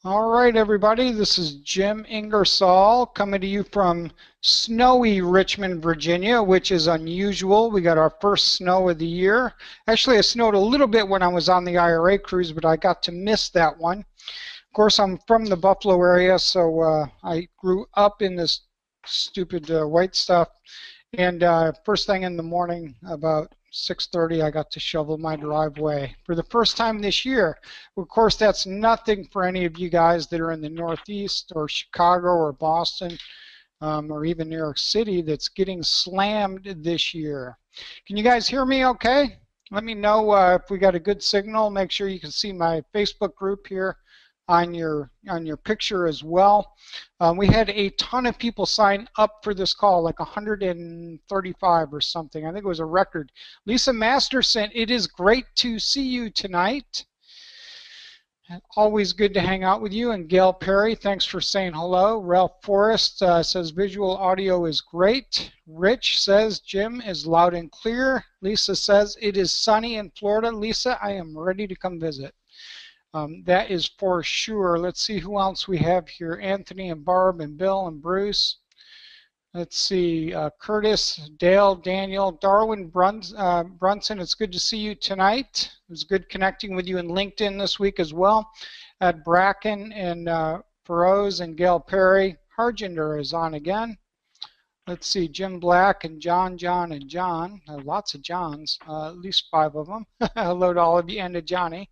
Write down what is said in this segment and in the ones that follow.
All right, everybody, this is Jim Ingersoll coming to you from snowy Richmond, Virginia, which is unusual. We got our first snow of the year. Actually, it snowed a little bit when I was on the IRA cruise, but I got to miss that one. Of course, I'm from the Buffalo area, so I grew up in this stupid white stuff. And first thing in the morning, about 6:30, I got to shovel my driveway for the first time this year. Of course, that's nothing for any of you guys that are in the Northeast or Chicago or Boston or even New York City that's getting slammed this year. Can you guys hear me okay? Let me know if we got a good signal. Make sure you can see my Facebook group here on your picture as well. We had a ton of people sign up for this call, like 135 or something. I think it was a record. Lisa Masterson, it is great to see you tonight. Always good to hang out with you. And Gail Perry, thanks for saying hello. Ralph Forrest says visual audio is great. Rich says Jim is loud and clear. Lisa says it is sunny in Florida. Lisa, I am ready to come visit. That is for sure. Let's see who else we have here. Anthony and Barb and Bill and Bruce. Let's see, Curtis, Dale, Daniel, Darwin Brunson. It's good to see you tonight. It was good connecting with you in LinkedIn this week as well. At Bracken and Feroz and Gail Perry. Harjinder is on again. Let's see, Jim Black and John, and John. Lots of Johns, at least 5 of them. Hello to all of you and to Johnny.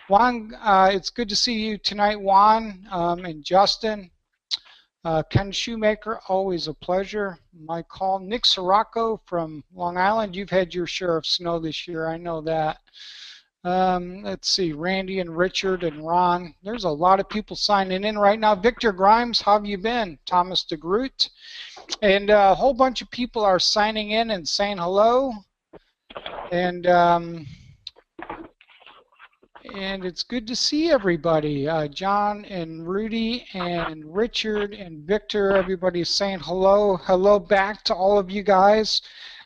Juan, it's good to see you tonight, Juan and Justin. Ken Shoemaker, always a pleasure. Mike Hall. Nick Sirocco from Long Island. You've had your share of snow this year, I know that. Let's see, Randy and Richard and Ron. There's a lot of people signing in right now. Victor Grimes, how have you been? Thomas DeGroot. And a whole bunch of people are signing in and saying hello. And it's good to see everybody. John and Rudy and Richard and Victor, everybody's saying hello. Hello back to all of you guys.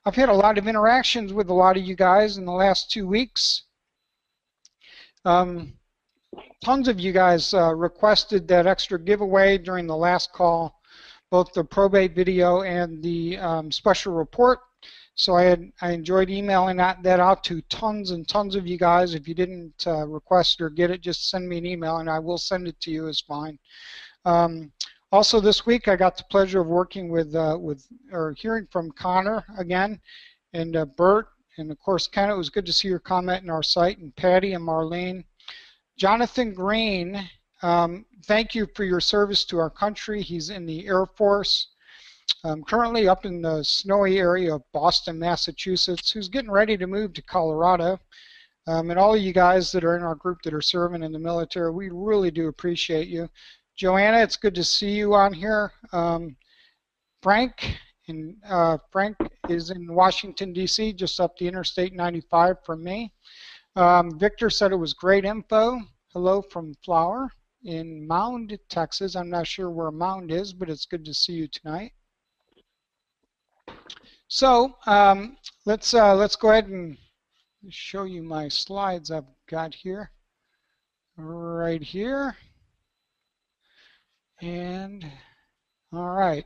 I've had a lot of interactions with a lot of you guys in the last 2 weeks. Tons of you guys requested that extra giveaway during the last call, both the probate video and the special report. So I enjoyed emailing that out to tons and tons of you guys. If you didn't request or get it, just send me an email and I will send it to you. It's fine. Also this week I got the pleasure of working with or hearing from Connor again and Bert, and of course Ken, it was good to see your comment in our site, and Patty and Marlene. Jonathan Green, thank you for your service to our country. He's in the Air Force. Currently up in the snowy area of Boston, Massachusetts, who's getting ready to move to Colorado. And all of you guys that are in our group that are serving in the military, we really do appreciate you. Joanna, it's good to see you on here. Frank is in Washington, D.C., just up the Interstate 95 from me. Victor said it was great info. Hello from Flower in Mound, Texas. I'm not sure where Mound is, but it's good to see you tonight. So let's go ahead and show you my slides I've got here, right here, and all right.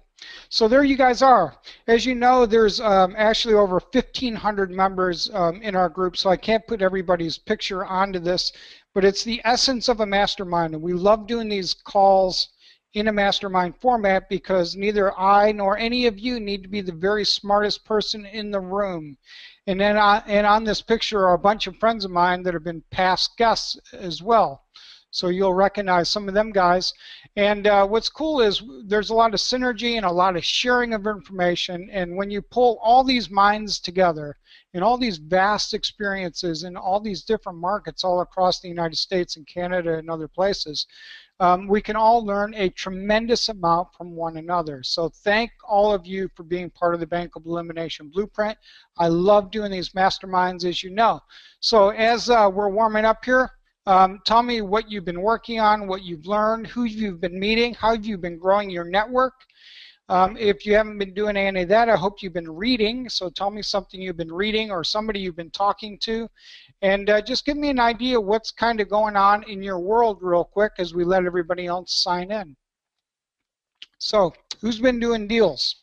So there you guys are. As you know, there's actually over 1,500 members in our group, so I can't put everybody's picture onto this, but it's the essence of a mastermind, and we love doing these calls in a mastermind format because neither I nor any of you need to be the very smartest person in the room. And then on this picture are a bunch of friends of mine that have been past guests as well. So you'll recognize some of them guys. And what's cool is there's a lot of synergy and a lot of sharing of information. And when you pull all these minds together and all these vast experiences in all these different markets all across the United States and Canada and other places, we can all learn a tremendous amount from one another. So thank all of you for being part of the Bankable Elimination Blueprint. I love doing these masterminds, as you know. So as we're warming up here, tell me what you've been working on, what you've learned, who you've been meeting, how you've been growing your network. If you haven't been doing any of that, I hope you've been reading. So tell me something you've been reading or somebody you've been talking to. And just give me an idea what's kind of going on in your world real quick as we let everybody else sign in. So who's been doing deals?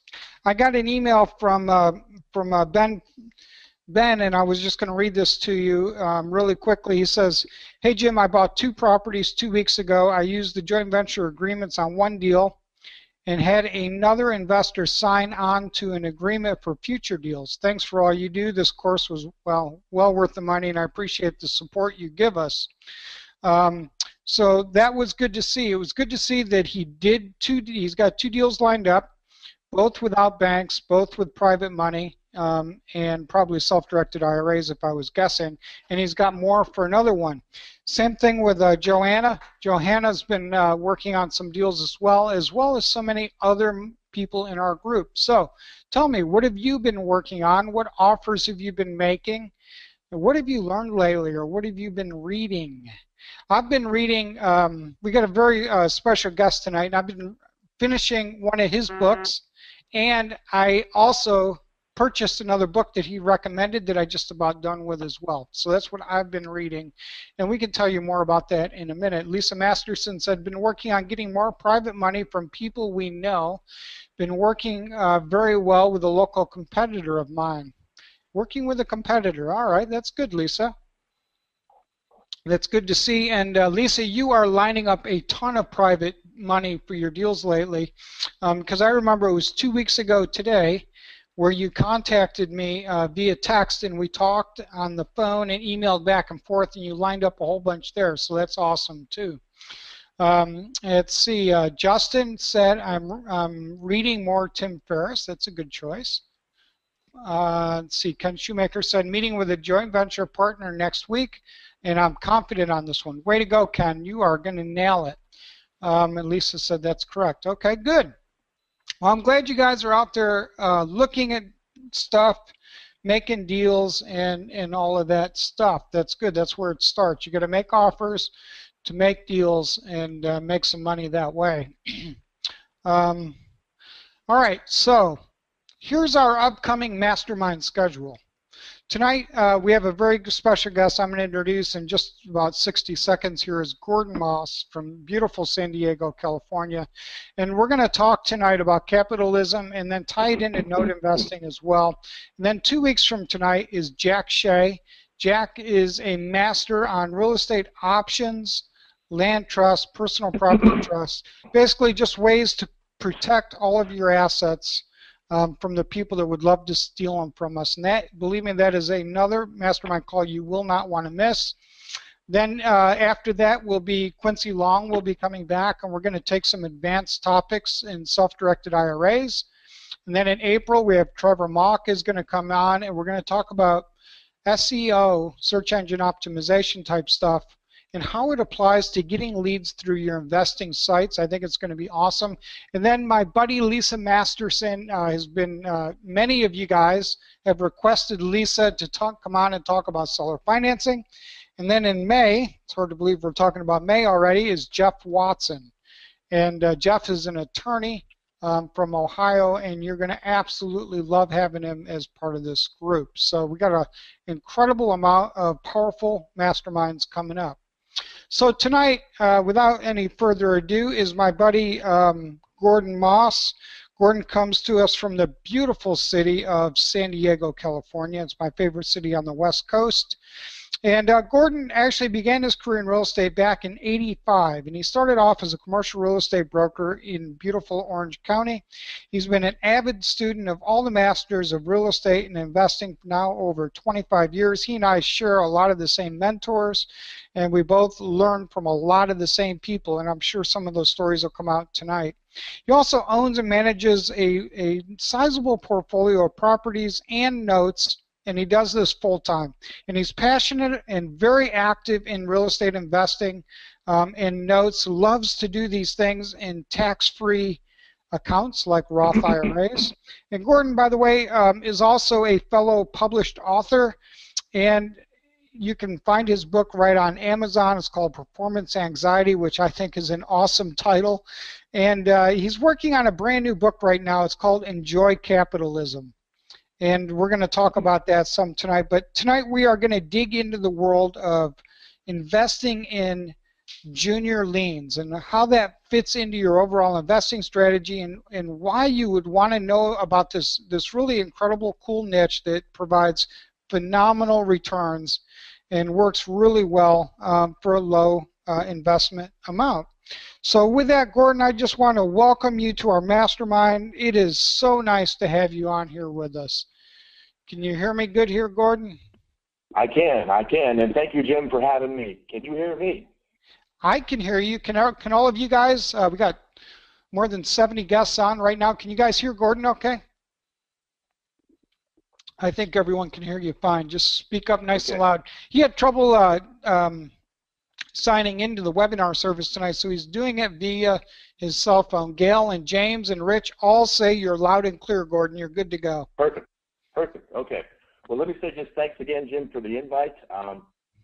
I got an email from Ben, and I was just going to read this to you really quickly. He says, hey, Jim, I bought 2 properties 2 weeks ago. I used the joint venture agreements on one deal and had another investor sign on to an agreement for future deals. Thanks for all you do. This course was well worth the money, and I appreciate the support you give us. So that was good to see. It was good to see that he's got 2 deals lined up, both without banks, both with private money, and probably self-directed IRAs if I was guessing, and he's got more for another one. Same thing with Joanna. Johanna's been working on some deals as well as so many other people in our group. So tell me, what have you been working on? What offers have you been making? And what have you learned lately, or what have you been reading? I've been reading, we got a very special guest tonight, and I've been finishing one of his books, and I also purchased another book that he recommended that I just about done with as well. So that's what I've been reading, and we can tell you more about that in a minute. Lisa Masterson said, been working on getting more private money from people we know. Been working very well with a local competitor of mine. Working with a competitor. All right, that's good, Lisa. That's good to see. And Lisa, you are lining up a ton of private money for your deals lately, because I remember it was 2 weeks ago today where you contacted me via text, and we talked on the phone and emailed back and forth, and you lined up a whole bunch there. So that's awesome too. Let's see. Justin said, I'm reading more Tim Ferriss. That's a good choice. Let's see. Ken Shoemaker said, meeting with a joint venture partner next week, and I'm confident on this one. Way to go, Ken. You are going to nail it. And Lisa said that's correct. Okay, good. Well, I'm glad you guys are out there looking at stuff, making deals, and all of that stuff. That's good. That's where it starts. You got to make offers to make deals and make some money that way. All right, so here's our upcoming mastermind schedule. Tonight we have a very special guest I'm going to introduce in just about 60 seconds. Here is Gordon Moss from beautiful San Diego, California. And we're going to talk tonight about capitalism and then tie it into note investing as well. And then 2 weeks from tonight is Jack Shea. Jack is a master on real estate options, land trust, personal property trust, basically just ways to protect all of your assets from the people that would love to steal them from us. And that, believe me, that is another mastermind call you will not want to miss. Then after that will be Quincy Long will be coming back, and we're going to take some advanced topics in self-directed IRAs. And then in April we have Trevor Mock is going to come on, and we're going to talk about SEO, search engine optimization type stuff, and how it applies to getting leads through your investing sites. I think it's going to be awesome. And then my buddy Lisa Masterson has been, many of you guys have requested Lisa to come on and talk about seller financing. And then in May, it's hard to believe we're talking about May already, is Jeff Watson. And Jeff is an attorney from Ohio, and you're going to absolutely love having him as part of this group. So we got an incredible amount of powerful masterminds coming up. So tonight, without any further ado, is my buddy Gordon Moss. Gordon comes to us from the beautiful city of San Diego, California. It's my favorite city on the West Coast. And Gordon actually began his career in real estate back in '85, and he started off as a commercial real estate broker in beautiful Orange County. He's been an avid student of all the masters of real estate and investing for now over 25 years. He and I share a lot of the same mentors, and we both learn from a lot of the same people, and I'm sure some of those stories will come out tonight. He also owns and manages a sizable portfolio of properties and notes, and he does this full-time. And he's passionate and very active in real estate investing and notes, loves to do these things in tax-free accounts like Roth IRAs. And Gordon, by the way, is also a fellow published author, and you can find his book right on Amazon. It's called Performance Anxiety, which I think is an awesome title. And he's working on a brand new book right now. It's called Enjoy Capitalism. And we're going to talk about that some tonight. But tonight we are going to dig into the world of investing in junior liens and how that fits into your overall investing strategy, and why you would want to know about this really incredible, cool niche that provides phenomenal returns and works really well for a low investment amount. So with that, Gordon, I just want to welcome you to our mastermind. It is so nice to have you on here with us. Can you hear me good here, Gordon? I can, and thank you, Jim, for having me. Can you hear me? I can hear you. Can all of you guys? We got more than 70 guests on right now. Can you guys hear Gordon okay? I think everyone can hear you fine. Just speak up nice and loud. He had trouble signing into the webinar service tonight, so he's doing it via his cell phone. Gail and James and Rich all say you're loud and clear, Gordon. You're good to go. Perfect. Okay. Well, let me say just thanks again, Jim, for the invite.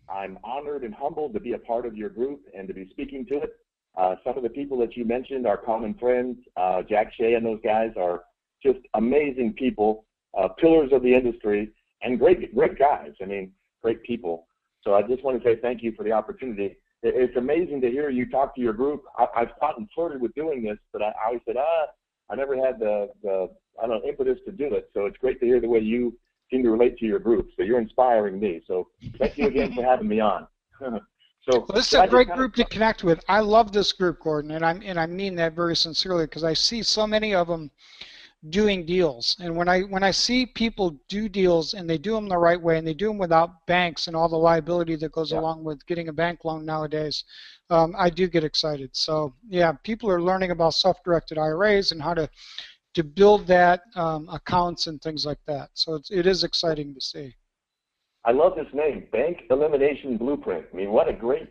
I'm honored and humbled to be a part of your group and to be speaking to it. Some of the people that you mentioned are common friends. Jack Shea and those guys are just amazing people, pillars of the industry, and great guys. I mean, great people. So I just want to say thank you for the opportunity. It's amazing to hear you talk to your group. I've thought and flirted with doing this, but I always said, I never had the impetus to do it. So it's great to hear the way you seem to relate to your group. So you're inspiring me. So thank you again for having me on. Well, this is a great group to connect with. I love this group, Gordon, and I mean that very sincerely, because I see so many of them doing deals. And when I see people do deals and they do them the right way and they do them without banks and all the liability that goes along with getting a bank loan nowadays, I do get excited. So yeah, people are learning about self-directed IRAs and how to build that accounts and things like that. So it is exciting to see. I love this name, Bank Elimination Blueprint. I mean, what a great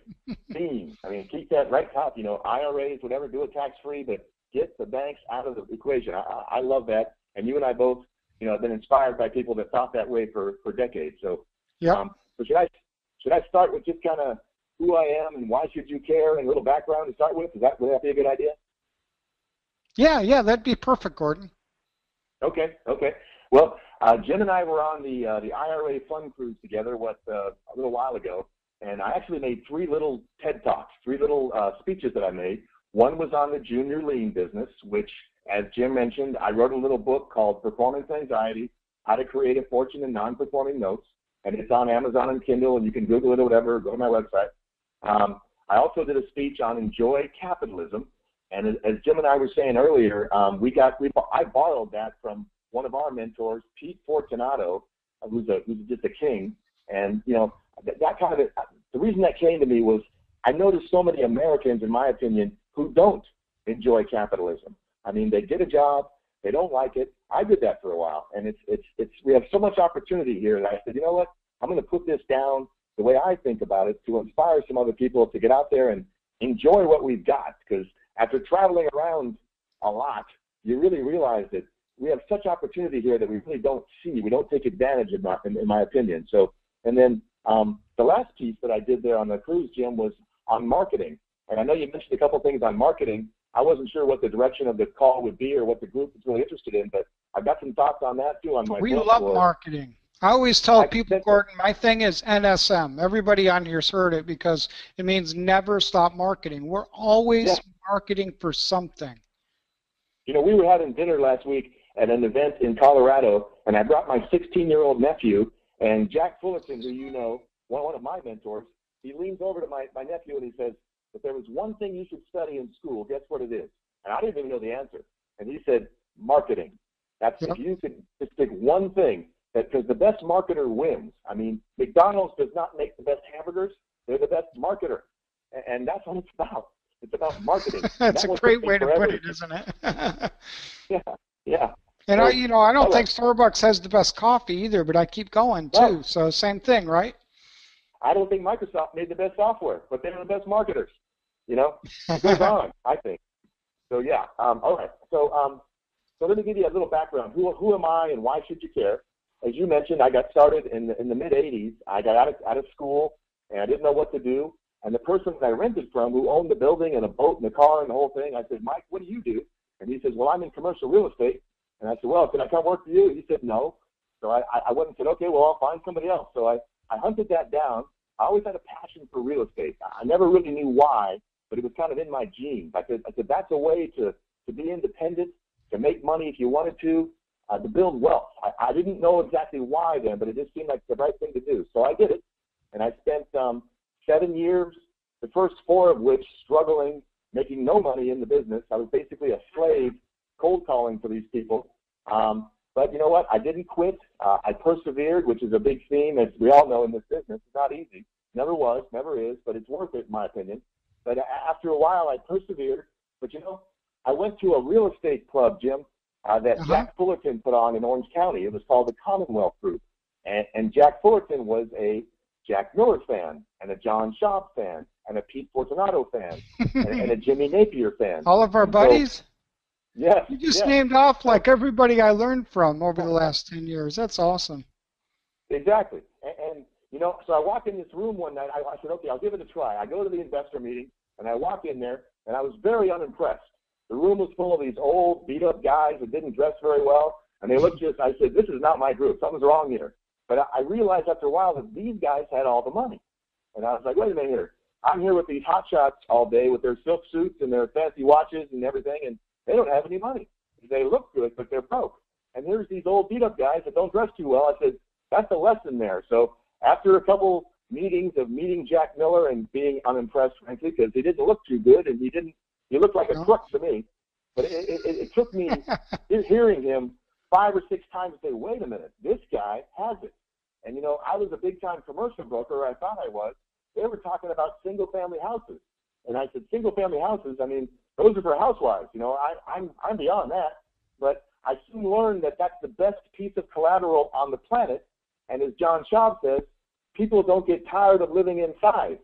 theme. I mean, keep that right top, IRAs, whatever, do it tax-free, but get the banks out of the equation. I love that. And you and I both, have been inspired by people that thought that way for decades. So, so should I start with just kind of who I am and why should you care and a little background to start with? Would that be a good idea? Yeah, that'd be perfect, Gordon. Okay. Well, Jim and I were on the IRA fund cruise together a little while ago, and I actually made 3 little TED Talks, 3 little speeches that I made. One was on the junior lien business, which, as Jim mentioned, I wrote a little book called Performance Anxiety, How to Create a Fortune in Non-Performing Notes, and it's on Amazon and Kindle, and you can Google it or whatever, go to my website. I also did a speech on Enjoy Capitalism, and as Jim and I were saying earlier, I borrowed that from one of our mentors, Pete Fortunato, who's just a king, and that kind of the reason that came to me was I noticed so many Americans, in my opinion, who don't enjoy capitalism. I mean, they get a job, they don't like it. I did that for a while, and we have so much opportunity here that I said, you know what, I'm going to put this down the way I think about it to inspire some other people to get out there and enjoy what we've got, because after traveling around a lot, you really realize that we have such opportunity here that we really don't see. We don't take advantage of, in my opinion. So, and then the last piece that I did there on the cruise, Jim, was on marketing. And I know you mentioned a couple things on marketing. I wasn't sure what the direction of the call would be or what the group is really interested in, but I've got some thoughts on that too on my book. We love marketing. I always tell people, Gordon, my thing is NSM. Everybody on here's heard it because it means never stop marketing. We're always marketing for something. We were having dinner last week at an event in Colorado, and I brought my 16-year-old nephew, and Jack Fullerton, who one of my mentors, he leans over to my nephew and he says, if there was one thing you should study in school, guess what it is? And I didn't even know the answer. And he said, marketing. If you could just pick one thing, because the best marketer wins. I mean, McDonald's does not make the best hamburgers. They're the best marketer. And that's what it's about. It's about marketing. That's a great way to put it, isn't it? Yeah. And I don't think Starbucks has the best coffee either, but I keep going too. Right. So same thing, right? I don't think Microsoft made the best software, but they're the best marketers. It goes on, I think. So yeah. All right. So let me give you a little background. Who am I and why should you care? as you mentioned, I got started in the mid 80s. I got out of school, and I didn't know what to do. And the person that I rented from, who owned the building and a boat and a car and the whole thing, I said, Mike, what do you do? And he says, well, I'm in commercial real estate. And I said, well, can I come work for you? He said, no. So I went and said, okay, well, I'll find somebody else. So I hunted that down. I always had a passion for real estate. I never really knew why, but it was kind of in my genes. I said that's a way to be independent, to make money if you wanted to build wealth. I didn't know exactly why then, but it just seemed like the right thing to do. So I did it, and I spent 7 years, the first 4 of which struggling, making no money in the business. I was basically a slave cold calling for these people. But you know what? I didn't quit. I persevered, which is a big theme, as we all know in this business. It's not easy. Never was, never is, but it's worth it, in my opinion. But after a while, I persevered. But you know, I went to a real estate club, Jim, that Jack Fullerton put on in Orange County. It was called the Commonwealth Group. And Jack Fullerton was a Jack Miller fan, and a John Schaub fan, and a Pete Fortunato fan, and a Jimmy Napier fan. All of our buddies? Yes. You just named off like everybody I learned from over the last 10 years. That's awesome. Exactly. And you know, so I walk in this room one night. I said, okay, I'll give it a try. I go to the investor meeting, and I walk in there, and I was very unimpressed. The room was full of these old, beat-up guys that didn't dress very well, and they looked just, I said, this is not my group. Something's wrong here. But I realized after a while that these guys had all the money. And I was like, wait a minute here. I'm here with these hotshots all day with their silk suits and their fancy watches and everything, and they don't have any money. They look good, but they're broke. And here's these old beat-up guys that don't dress too well. I said, that's a lesson there. So after a couple meetings of meeting Jack Miller and being unimpressed, frankly, because he didn't look too good, and he looked like a crook to me. But it took me hearing him 5 or 6 times to say, wait a minute, this guy has it. And, you know, I was a big-time commercial broker, or I thought I was. They were talking about single-family houses. And I said, single-family houses, I mean, those are for housewives. You know, I'm beyond that. But I soon learned that that's the best piece of collateral on the planet. And as John Schaub says, people don't get tired of living inside.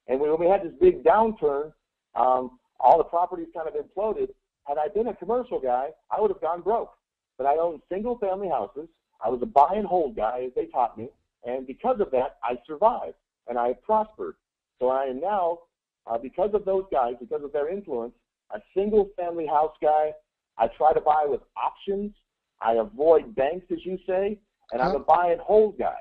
And when we had this big downturn, all the properties kind of imploded. Had I been a commercial guy, I would have gone broke. But I owned single-family houses. I was a buy and hold guy, as they taught me. And because of that, I survived, and I prospered. So I am now, because of those guys, because of their influence, a single-family house guy. I try to buy with options. I avoid banks, as you say, and I'm a buy and hold guy.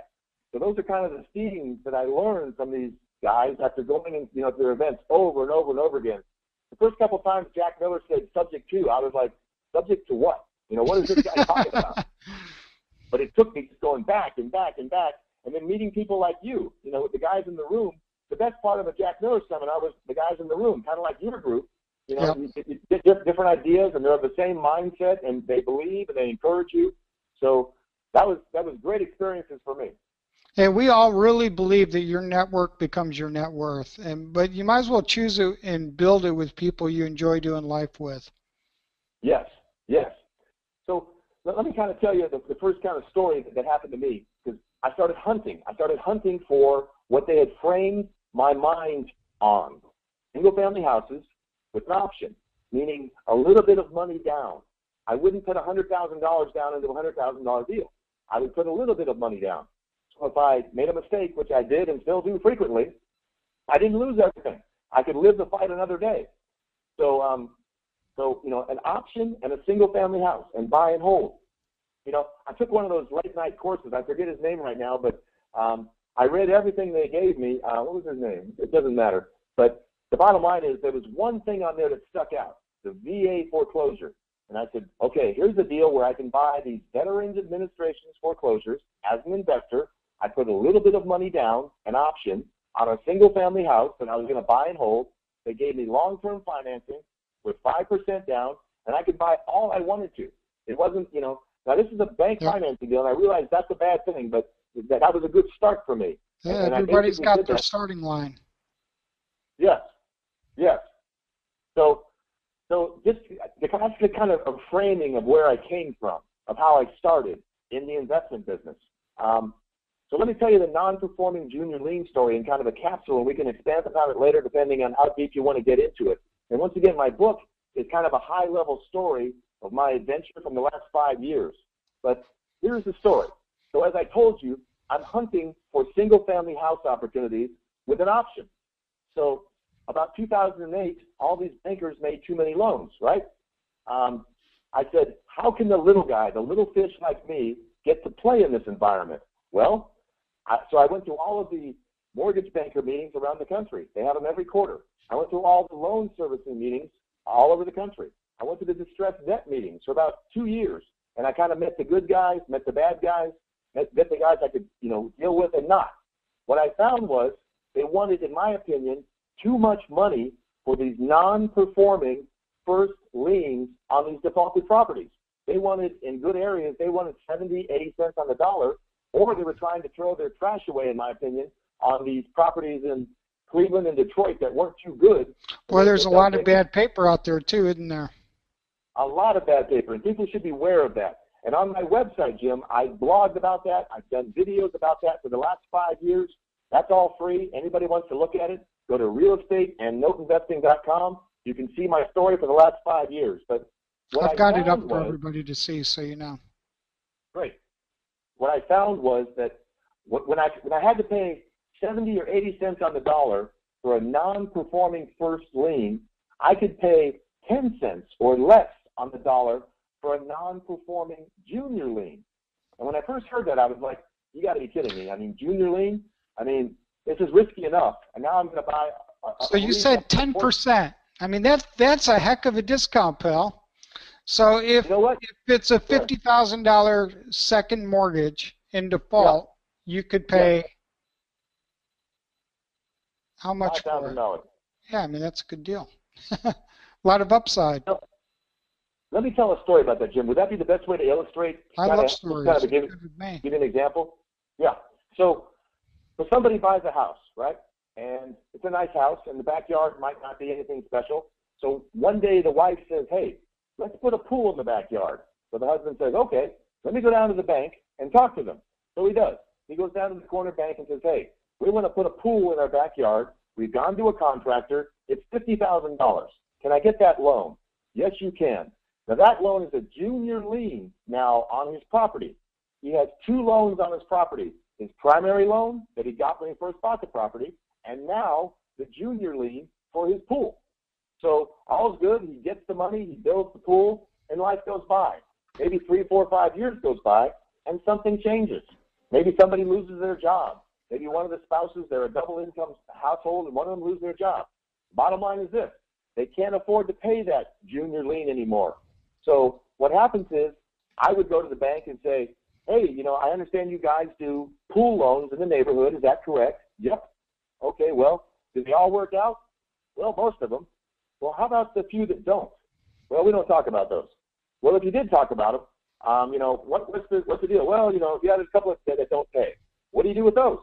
So those are kind of the themes that I learned from these guys after going in, you know, to their events over and over and over again. The first couple of times Jack Miller said subject to, I was like, subject to what? You know, what is this guy talking about? But it took me just going back and back and back, and then meeting people like you know, with the guys in the room. The best part of a Jack Miller seminar was the guys in the room, kind of like your group. You know, you get different ideas, and they're of the same mindset, and they believe, and they encourage you. So that was great experiences for me. And we all really believe that your network becomes your net worth. But you might as well choose it and build it with people you enjoy doing life with. Yes, yes. So let me kind of tell you the first kind of story that happened to me, because I started hunting. I started hunting for what they had framed my mind on. Single-family houses with an option, meaning a little bit of money down. I wouldn't put $100,000 down into a $100,000 deal. I would put a little bit of money down. So if I made a mistake, which I did and still do frequently, I didn't lose everything. I could live the fight another day. So, you know, an option and a single-family house and buy and hold. You know, I took one of those late-night courses. I forget his name right now, but I read everything they gave me. What was his name? It doesn't matter. But the bottom line is there was one thing on there that stuck out, the VA foreclosure. And I said, okay, here's the deal where I can buy these Veterans Administration's foreclosures as an investor. I put a little bit of money down, an option, on a single-family house that I was going to buy and hold. They gave me long-term financing with 5% down, and I could buy all I wanted to. It wasn't, you know, now this is a bank financing deal, and I realized that's a bad thing, but that was a good start for me. Yeah, and everybody's got their starting line. Yes, yes. So just the kind of framing of where I came from, of how I started in the investment business. So let me tell you the non-performing junior lien story in kind of a capsule, and we can expand upon it later depending on how deep you want to get into it. And once again, my book is kind of a high-level story of my adventure from the last 5 years. But here's the story. So as I told you, I'm hunting for single-family house opportunities with an option. So about 2008, all these bankers made too many loans, right? I said, how can the little guy, the little fish like me, get to play in this environment? Well, so I went to all of the mortgage banker meetings around the country. They have them every quarter. I went to all the loan servicing meetings all over the country. I went to the distressed debt meetings for about 2 years, and I kind of met the good guys, met the bad guys, met the guys I could, deal with and not. What I found was they wanted, in my opinion, too much money for these non-performing first liens on these defaulted properties. They wanted, in good areas, they wanted 70, 80 cents on the dollar, or they were trying to throw their trash away, in my opinion, on these properties in Cleveland and Detroit that weren't too good. Well, there's a lot of bad paper out there too, isn't there? A lot of bad paper, and people should be aware of that. And on my website, Jim, I blogged about that. I've done videos about that for the last 5 years. That's all free. Anybody wants to look at it, go to realestateandnoteinvesting.com. You can see my story for the last 5 years. But I've got it up for everybody to see, so you know. Great. What I found was that when I had to pay 70 or 80 cents on the dollar for a non-performing first lien, I could pay 10 cents or less on the dollar for a non-performing junior lien. And when I first heard that, I was like, you got to be kidding me. I mean, junior lien? I mean, this is risky enough. And now I'm going to buy So you said 10%. I mean, that's a heck of a discount, pal. So if it's a $50,000 second mortgage in default, you could pay how much for it? $5,000. Yeah, I mean, that's a good deal. A lot of upside. So, let me tell a story about that, Jim. Would that be the best way to illustrate? I love stories. Give you an example? Yeah. So somebody buys a house, right? And it's a nice house, and the backyard might not be anything special. So one day the wife says, hey, let's put a pool in the backyard. So the husband says, okay, let me go down to the bank and talk to them. So he does. He goes down to the corner bank and says, hey, we want to put a pool in our backyard. We've gone to a contractor. It's $50,000. Can I get that loan? Yes, you can. Now, that loan is a junior lien now on his property. He has 2 loans on his property. His primary loan that he got when he first bought the property, and now the junior lien for his pool. So all's good. He gets the money, he builds the pool, and life goes by. Maybe 3, 4, 5 years goes by, and something changes. Maybe somebody loses their job. Maybe one of the spouses, they're a double-income household, and one of them loses their job. Bottom line is this. They can't afford to pay that junior lien anymore. So what happens is I would go to the bank and say, hey, I understand you guys do pool loans in the neighborhood. Is that correct? Yep. Okay, well, do they all work out? Well, most of them. Well, how about the few that don't? Well, we don't talk about those. Well, if you did talk about them, what's the deal? Well, if you had a couple that don't pay, what do you do with those?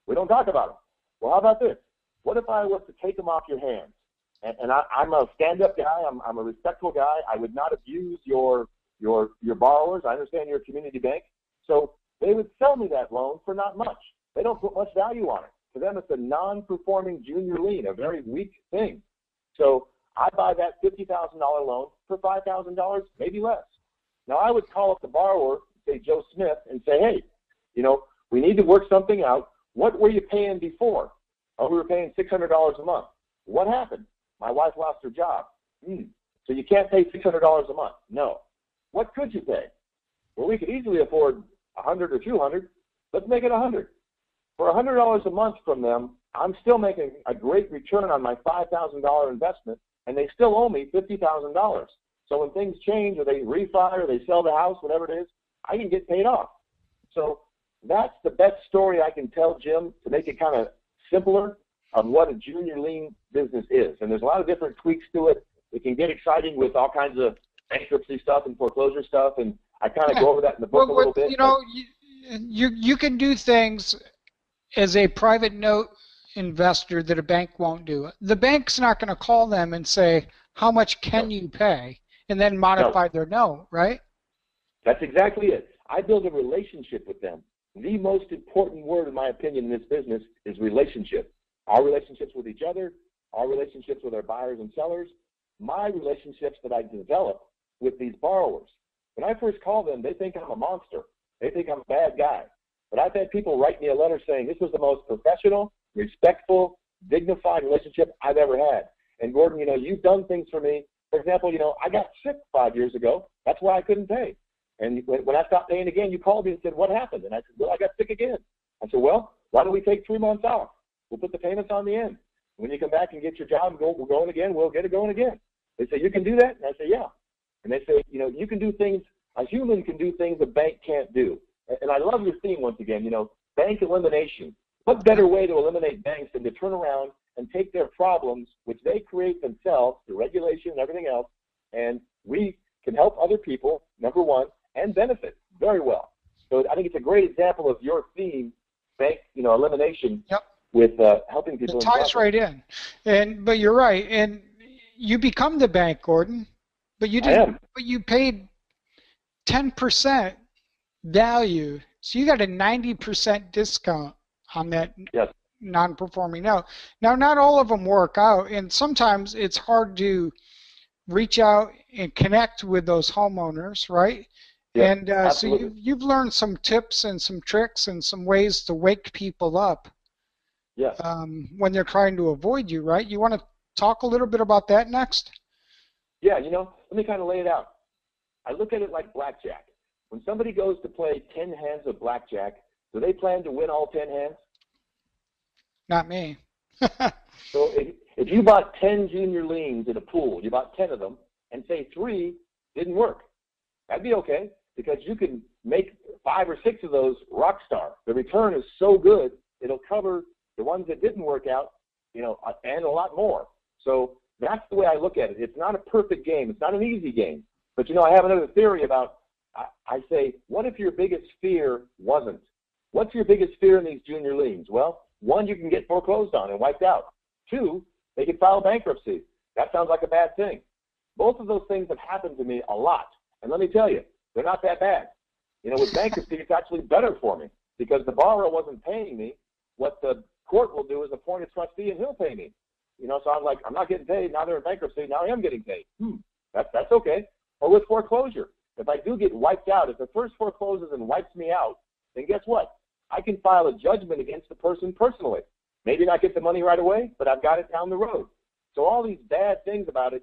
We don't talk about them. Well, how about this? What if I was to take them off your hands? And I'm a stand-up guy. I'm a respectful guy. I would not abuse your borrowers. I understand you're a community bank. So they would sell me that loan for not much. They don't put much value on it. For them, it's a non-performing junior lien, a very weak thing. So I buy that $50,000 loan for $5,000, maybe less. Now, I would call up the borrower, say Joe Smith, and say, hey, we need to work something out. What were you paying before? Oh, we were paying $600 a month. What happened? My wife lost her job. So you can't pay $600 a month. No. What could you pay? Well, we could easily afford $100 or $200. Let's make it $100. For $100 a month from them, I'm still making a great return on my $5,000 investment, and they still owe me $50,000. So when things change, or they refi, or they sell the house, whatever it is, I can get paid off. So that's the best story I can tell, Jim, to make it kind of simpler of what a junior lien business is. And there's a lot of different tweaks to it. It can get exciting with all kinds of bankruptcy stuff and foreclosure stuff, and I kind of go over that in the book a little bit. You can do things as a private note investor that a bank won't do. The bank's not going to call them and say, how much can you pay, and then modify their note, right? That's exactly it. I build a relationship with them. The most important word, in my opinion, in this business is relationship. Our relationships with each other, our relationships with our buyers and sellers, my relationships that I develop with these borrowers. When I first call them, they think I'm a monster. They think I'm a bad guy. But I've had people write me a letter saying this was the most professional, respectful, dignified relationship I've ever had. And Gordon, you've done things for me. For example, I got sick 5 years ago. That's why I couldn't pay. And when I stopped paying again, you called me and said, what happened? And I said, well, I got sick again. I said, well, why don't we take 3 months off? We'll put the payments on the end. When you come back and get your job, we're going again, we'll get it going again. They say, you can do that? And I say, yeah. And they say, you can do things, a human can do things a bank can't do. And I love your theme once again, bank elimination. What better way to eliminate banks than to turn around and take their problems, which they create themselves through regulation and everything else, and we can help other people, number one, and benefit very well. So I think it's a great example of your theme, bank, elimination. Yep. With helping people. It ties right in, but you're right, and you become the bank, Gordon, but you didn't. But you paid 10% value, so you got a 90% discount on that non-performing note. Now, not all of them work out, and sometimes it's hard to reach out and connect with those homeowners, right? Yes, And so you've learned some tips and some tricks and some ways to wake people up. Yes. When they're trying to avoid you, right? You want to talk a little bit about that next? Yeah, let me kind of lay it out. I look at it like blackjack. When somebody goes to play 10 hands of blackjack, do they plan to win all 10 hands? Not me. So if you bought 10 junior liens in a pool, you bought 10 of them, and say 3 didn't work, that'd be okay, because you can make 5 or 6 of those rock star. The return is so good, it'll cover the ones that didn't work out, and a lot more. So that's the way I look at it. It's not a perfect game. It's not an easy game. But, I have another theory about, I say, what if your biggest fear wasn't? What's your biggest fear in these junior liens? Well, 1, you can get foreclosed on and wiped out. 2, they can file bankruptcy. That sounds like a bad thing. Both of those things have happened to me a lot. And let me tell you, they're not that bad. With bankruptcy, it's actually better for me because the borrower wasn't paying me. What the court will do is appoint a trustee and he'll pay me. So I'm like, I'm not getting paid. Now they're in bankruptcy. Now I am getting paid. That's okay. Or with foreclosure, if I do get wiped out, if the first forecloses and wipes me out, then guess what? I can file a judgment against the person personally. Maybe not get the money right away, but I've got it down the road. So all these bad things about it,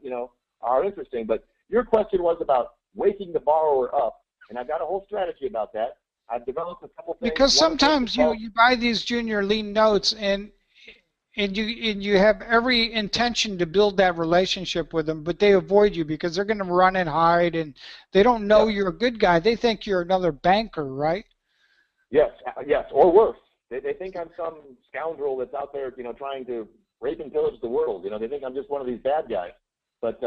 are interesting. But your question was about waking the borrower up, and I've got a whole strategy about that. I've developed a couple things. Because sometimes you buy these junior lien notes and you have every intention to build that relationship with them, but they avoid you because they're going to run and hide, and they don't know you're a good guy. They think you're another banker, right? Yes, or worse. They think I'm some scoundrel that's out there, trying to rape and pillage the world. They think I'm just one of these bad guys. But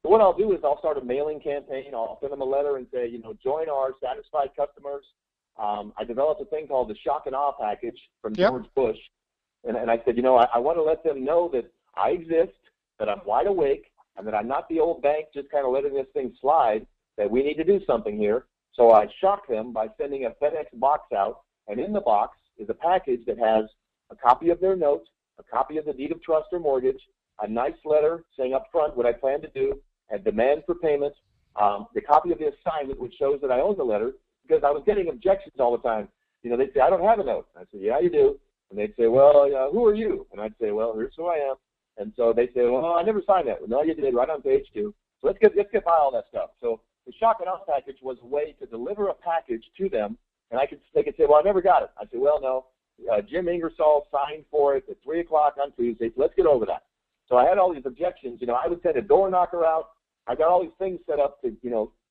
what I'll do is I'll start a mailing campaign. I'll send them a letter and say, join our satisfied customers. I developed a thing called the shock and awe package from George Bush. And I said, I want to let them know that I exist, that I'm wide awake, and that I'm not the old bank just kind of letting this thing slide, that we need to do something here. So I shock them by sending a FedEx box out, and in the box is a package that has a copy of their note, a copy of the deed of trust or mortgage, a nice letter saying up front what I plan to do, a demand for payment, the copy of the assignment which shows that I own the letter, because I was getting objections all the time. They'd say, I don't have a note. I said, yeah, you do. And they'd say, well, who are you? And I'd say, well, here's who I am. And so they'd say, well, I never signed that. Well, no, you did, right on page 2. So let's get by all that stuff. So the shock and awe package was a way to deliver a package to them, and they could say, well, I never got it. I'd say, well, no, Jim Ingersoll signed for it at 3 o'clock on Tuesday, so let's get over that. So I had all these objections. I would send a door knocker out. I got all these things set up to,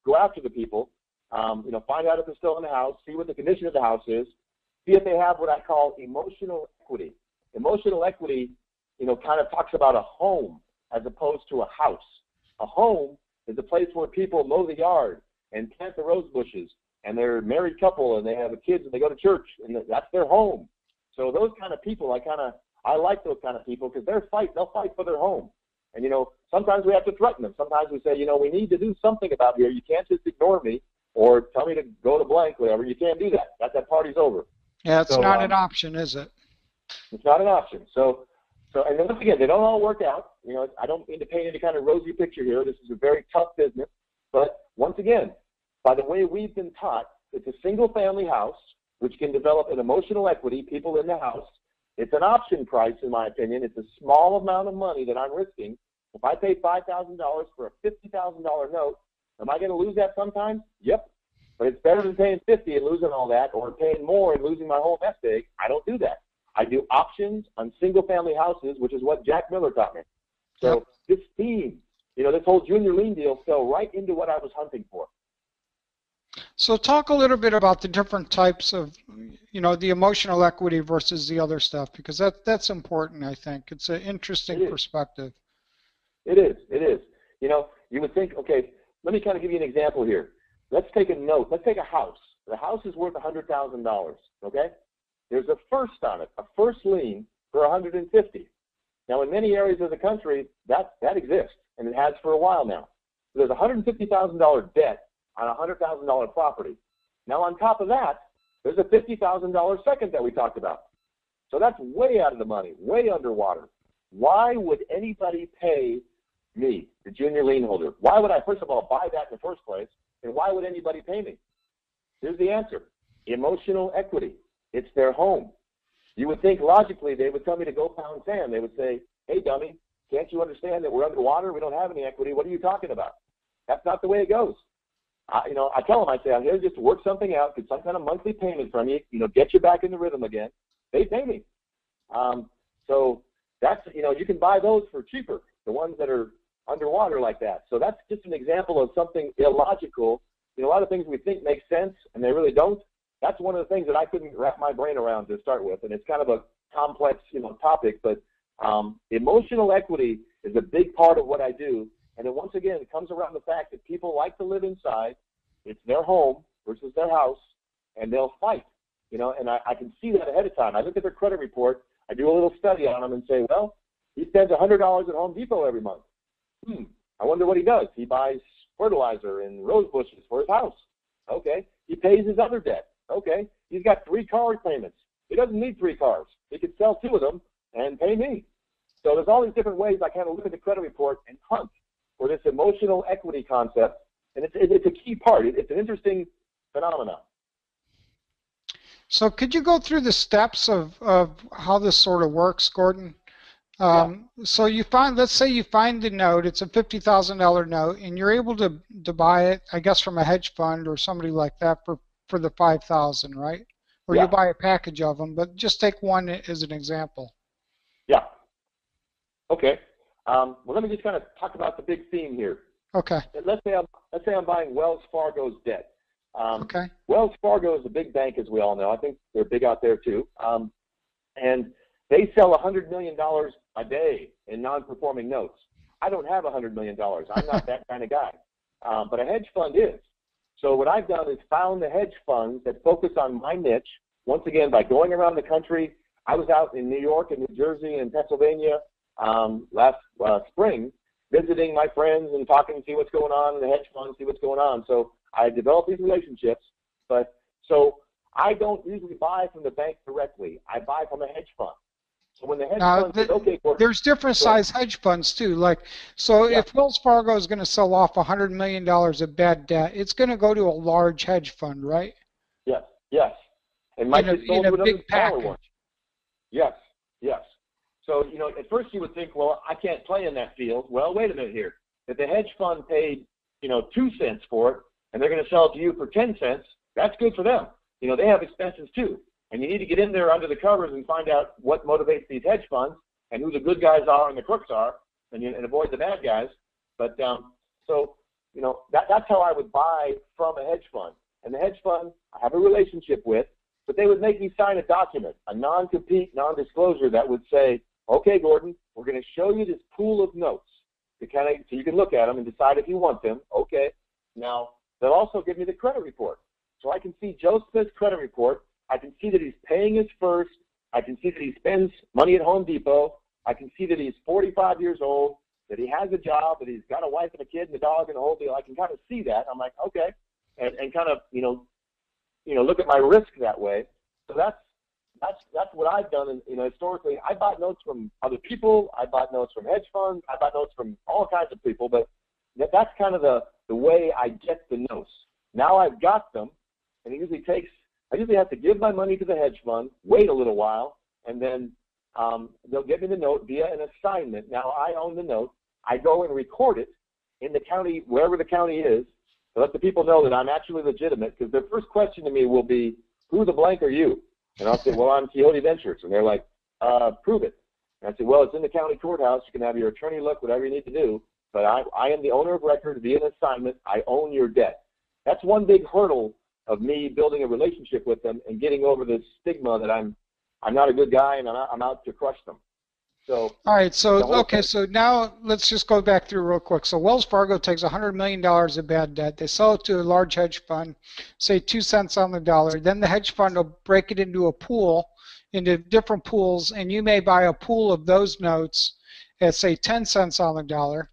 go after the people, find out if they're still in the house, see what the condition of the house is, see if they have what I call emotional equity. Emotional equity, kind of talks about a home as opposed to a house. A home is a place where people mow the yard and plant the rose bushes, and they're a married couple and they have kids and they go to church, and that's their home. So those kind of people, I like those kind of people because they'll fight for their home. And, sometimes we have to threaten them. Sometimes we say, we need to do something about here. You can't just ignore me or tell me to go to blank, whatever. You can't do that. That party's over. Yeah, it's not an option, is it? It's not an option. So, and then once again, they don't all work out. I don't mean to paint any kind of rosy picture here. This is a very tough business. But once again, by the way we've been taught, It's a single-family house, which can develop an emotional equity, people in the house. It's an option price, in my opinion. It's a small amount of money that I'm risking. If I pay $5,000 for a $50,000 note, am I going to lose that sometimes? Yep. But it's better than paying $50 and losing all that, or paying more and losing my whole nest egg. I don't do that. I do options on single-family houses, which is what Jack Miller taught me. So this theme, this whole junior lien deal fell right into what I was hunting for. So talk a little bit about the different types of, the emotional equity versus the other stuff, because that's important, I think. It's an interesting perspective. It is. It is. You would think, okay, let me kind of give you an example here. Let's take a note. Let's take a house. The house is worth $100,000, okay? There's a first on it, a first lien for $150,000. Now, in many areas of the country, that exists, and it has for a while now. So there's a $150,000 debt on a $100,000 property. Now, on top of that, there's a $50,000 second that we talked about. So that's way out of the money, way underwater. Why would anybody pay me, the junior lien holder? Why would I, first of all, buy that in the first place, and why would anybody pay me? Here's the answer. Emotional equity. It's their home. You would think logically they would tell me to go pound sand. They would say, hey, dummy, can't you understand that we're underwater? We don't have any equity. What are you talking about? That's not the way it goes. I tell them, I say, I'm here just to work something out, get some kind of monthly payment from you, get you back in the rhythm again. They pay me. So that's, you can buy those for cheaper, the ones that are underwater like that. So that's just an example of something illogical. A lot of things we think make sense, and they really don't. That's one of the things that I couldn't wrap my brain around to start with, and it's kind of a complex, topic, but emotional equity is a big part of what I do, and then once again, it comes around the fact that people like to live inside. It's their home versus their house, and they'll fight, and I can see that ahead of time. I look at their credit report, I do a little study on them and say, well, he spends $100 at Home Depot every month. I wonder what he does. He buys fertilizer and rose bushes for his house. Okay. He pays his other debt. Okay. He's got 3 car payments. He doesn't need 3 cars. He could sell 2 of them and pay me. So there's all these different ways I kind of look at the credit report and hunt for this emotional equity concept. And it's a key part. It's an interesting phenomenon. So could you go through the steps of how this sort of works, Gordon? So you find, let's say you find the note, it's a $50,000 note, and you're able to buy it, I guess, from a hedge fund or somebody like that for the $5,000, right? Or you buy a package of them, but just take one as an example. Yeah. Okay. Well, let me just kind of talk about the big theme here. Okay. Let's say I'm buying Wells Fargo's debt. Okay. Wells Fargo is a big bank, as we all know. I think they're big out there too. And they sell $100 million a day in non-performing notes. I don't have $100 million. I'm not that kind of guy. But a hedge fund is. So what I've done is found the hedge funds that focus on my niche. Once again, by going around the country, I was out in New York and New Jersey and Pennsylvania last spring, visiting my friends and talking to see what's going on in the hedge fund, see what's going on. So I developed these relationships. But so I don't usually buy from the bank directly. I buy from a hedge fund. So when the hedge fund says, okay, there's different size hedge funds too. Like, so if Wells Fargo is going to sell off $100 million of bad debt, it's going to go to a large hedge fund, right? Yes, yes. And might be sold to another smaller one. Yes, yes. So, at first you would think, well, I can't play in that field. Well, wait a minute here. If the hedge fund paid, 2 cents for it, and they're going to sell it to you for 10 cents, that's good for them. They have expenses too. And you need to get in there under the covers and find out what motivates these hedge funds and who the good guys are and the crooks are, and avoid the bad guys. But so that's how I would buy from a hedge fund. And the hedge fund I have a relationship with, but they would make me sign a document, a non-compete, non-disclosure that would say, okay, Gordon, we're going to show you this pool of notes so you can look at them and decide if you want them. Okay. Now they'll also give me the credit report, so I can see Joe Smith's credit report. I can see that he's paying his first. I can see that he spends money at Home Depot. I can see that he's 45 years old, that he has a job, that he's got a wife and a kid and a dog and the whole deal. I can kind of see that. I'm like, okay, and kind of look at my risk that way. So that's what I've done. And historically, I bought notes from other people. I bought notes from hedge funds. I bought notes from all kinds of people. But that's kind of the way I get the notes. Now I've got them. and it usually takes, I usually have to give my money to the hedge fund, wait a little while, and then they'll give me the note via an assignment. Now, I own the note. I go and record it in the county, wherever the county is, to let the people know that I'm actually legitimate, because their first question to me will be, who the blank are you? And I'll say, well, I'm Quixote Ventures. And they're like, prove it. And I say, well, it's in the county courthouse. You can have your attorney look, whatever you need to do. But I am the owner of record via an assignment. I own your debt. That's one big hurdle of me building a relationship with them and getting over this stigma that I'm not a good guy and I'm out to crush them. So, all right, so okay, so now let's just go back through real quick. So Wells Fargo takes $100 million of bad debt. They sell it to a large hedge fund, say 2 cents on the dollar. Then the hedge fund will break it into a pool, into different pools, and you may buy a pool of those notes at, say, 10 cents on the dollar.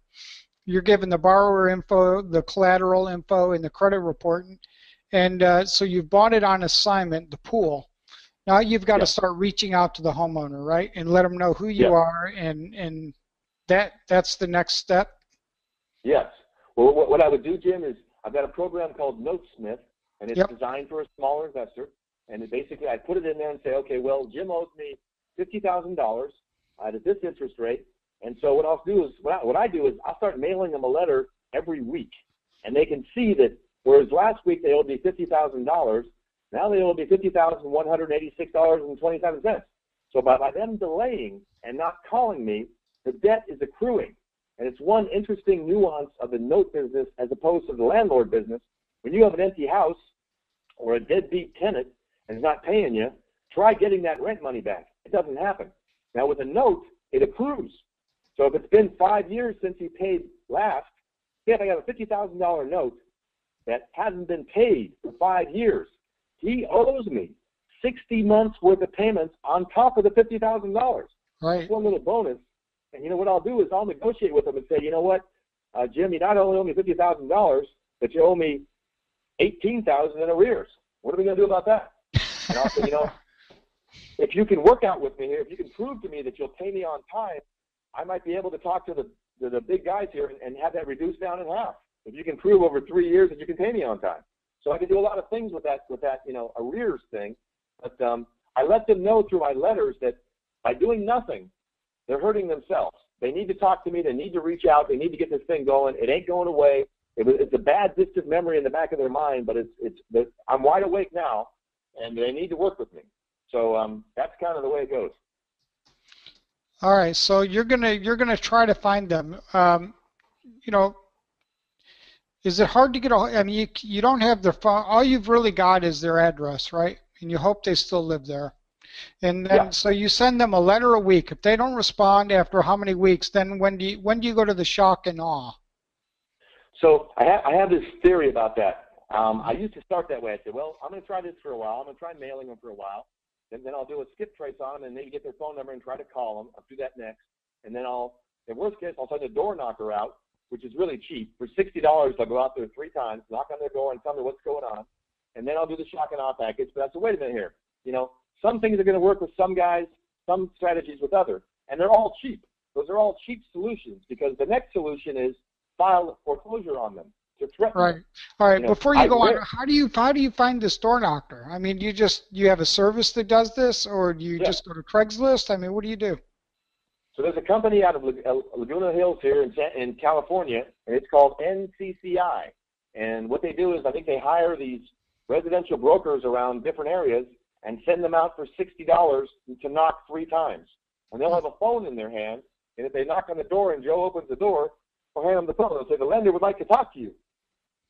You're given the borrower info, the collateral info, and the credit report. And so you've bought it on assignment, the pool. Now you've got to start reaching out to the homeowner, right, and let them know who you are, and that's the next step. Yes. Well, what I would do, Jim, is I've got a program called NoteSmith, and it's designed for a smaller investor. And basically, I put it in there and say, okay, well, Jim owes me $50,000 at this interest rate. And so what I'll do is, what I do is I'll start mailing them a letter every week, and they can see that whereas last week they owed me $50,000. Now they owe me $50,186.27. So by them delaying and not calling me, the debt is accruing. And it's one interesting nuance of the note business as opposed to the landlord business. When you have an empty house or a deadbeat tenant and is not paying you, try getting that rent money back. It doesn't happen. Now with a note, it accrues. So if it's been 5 years since you paid last, if I have a $50,000 note that hasn't been paid for 5 years, he owes me 60 months worth of payments on top of the $50,000. Right. That's one little bonus. And you know what I'll do is I'll negotiate with him and say, you know what, Jim, you not only owe me $50,000, but you owe me $18,000 in arrears. What are we going to do about that? And I'll say, you know, if you can work out with me here, if you can prove to me that you'll pay me on time, I might be able to talk to the big guys here and have that reduced down in half. If you can prove over 3 years that you can pay me on time. So I can do a lot of things with that, you know, arrears thing. But I let them know through my letters that by doing nothing, they're hurting themselves. They need to talk to me. They need to reach out. They need to get this thing going. It ain't going away. It's a bad, distant memory in the back of their mind, but I'm wide awake now, and they need to work with me. So that's kind of the way it goes. All right. So you're gonna try to find them. You know. Is it hard to get I mean, you don't have their phone. All you've really got is their address, right? And you hope they still live there. And then so you send them a letter a week. If they don't respond after how many weeks, then when do you go to the shock and awe? So I have this theory about that. I used to start that way. I said, well, I'm going to try this for a while. I'm going to try mailing them for a while. And then I'll do a skip trace on them and maybe get their phone number and try to call them. I'll do that next. And then in worst case, I'll send a door knocker out, which is really cheap. For $60, I'll go out there 3 times, knock on their door and tell them what's going on. And then I'll do the shock and awe package. But I said, wait a minute here. You know, some things are going to work with some guys, some strategies with others. And they're all cheap. Those are all cheap solutions because the next solution is file foreclosure on them to threaten them. All right. You know, before you go on, how do you find this door knocker? I mean, you have a service that does this, or do you just go to Craigslist? I mean, what do you do? So there's a company out of Laguna Hills here in California, and it's called NCCI. And what they do is I think they hire these residential brokers around different areas and send them out for $60 to knock 3 times. And they'll have a phone in their hand, and if they knock on the door and Joe opens the door, they'll hand them the phone. They'll say, the lender would like to talk to you.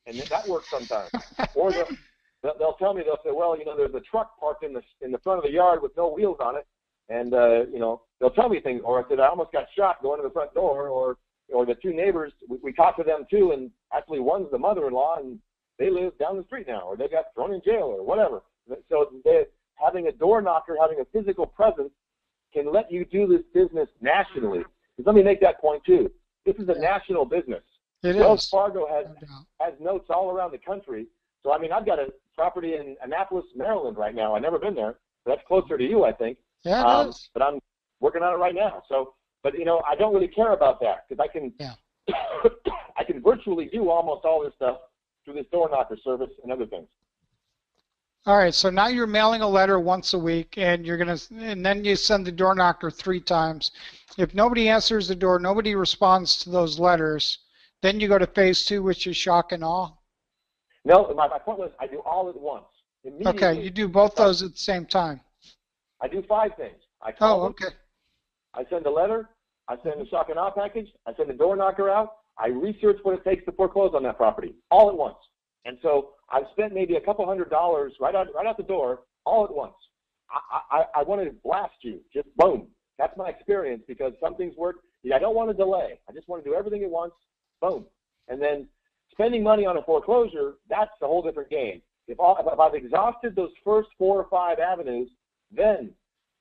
And that works sometimes. Or they'll tell me, they'll say, well, you know, there's a truck parked in the front of the yard with no wheels on it. And, you know, they'll tell me things, or I said, I almost got shot going to the front door, or the 2 neighbors, we talked to them too, and actually one's the mother-in-law, and they live down the street now, or they got thrown in jail, or whatever. So having a door knocker, having a physical presence can let you do this business nationally. Because let me make that point too. This is a national business. Wells Fargo has notes all around the country. So, I mean, I've got a property in Annapolis, Maryland right now. I've never been there. That's closer to you, I think. Yeah, it is. But I'm working on it right now. So, but you know, I don't really care about that because I can, I can virtually do almost all this stuff through this door knocker service and other things. All right, so now you're mailing a letter once a week, and and then you send the door knocker 3 times. If nobody answers the door, nobody responds to those letters, then you go to phase 2, which is shock and awe. No, my point was I do all at once. Immediately. Okay, you do both those at the same time. I do 5 things. I call them, okay. I send a letter, I send a shock and awe package, I send a door knocker out, I research what it takes to foreclose on that property, all at once. And so I've spent maybe a couple $100 right out the door, all at once. I want to blast you, just boom. That's my experience, because some things work. I don't want to delay. I just want to do everything at once, boom. And then spending money on a foreclosure, that's a whole different game. If I've exhausted those first 4 or 5 avenues, then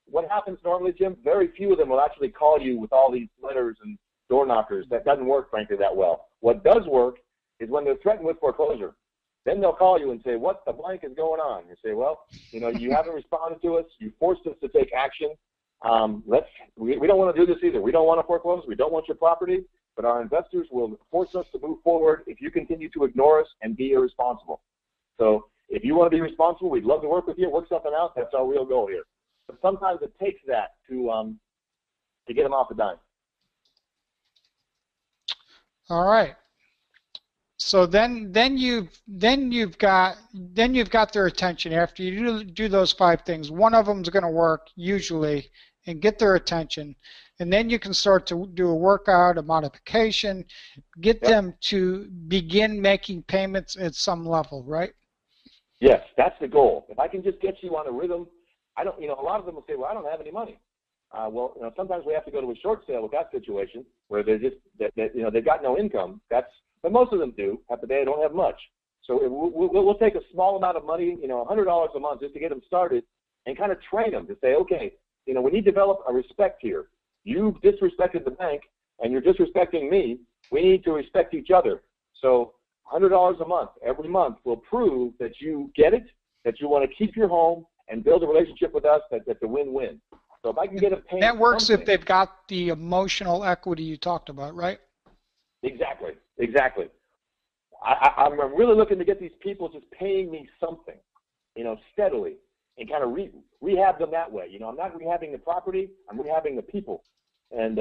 what happens normally, Jim, very few of them will actually call you with all these letters and door knockers. That doesn't work, frankly, that well. What does work is when they're threatened with foreclosure. Then they'll call you and say, what the blank is going on? You say, well, you haven't responded to us. You forced us to take action. We don't want to do this either. We don't want to foreclose. We don't want your property. But our investors will force us to move forward if you continue to ignore us and be irresponsible. So if you want to be responsible, we'd love to work with you, work something out. That's our real goal here. But sometimes it takes that to get them off the dime. All right. So then you've got their attention after you do those 5 things. One of them is going to work usually and get their attention, and then you can start to do a workout, a modification, get them to begin making payments at some level, right? Yes, that's the goal. If I can just get you on a rhythm, a lot of them will say, well, I don't have any money. Sometimes we have to go to a short sale with that situation where they're just they've got no income. But most of them do. After they don't have much. So we'll take a small amount of money, $100 a month, just to get them started, and kind of train them to say, okay, we need to develop a respect here. You've disrespected the bank, and you're disrespecting me. We need to respect each other. So $100 a month, every month, will prove that you get it, that you want to keep your home and build a relationship with us. That's a win-win. So if I can get a payment, that works if they've got the emotional equity you talked about, right? Exactly. I'm really looking to get these people just paying me something, steadily, and kind of rehab them that way. I'm not rehabbing the property, I'm rehabbing the people, and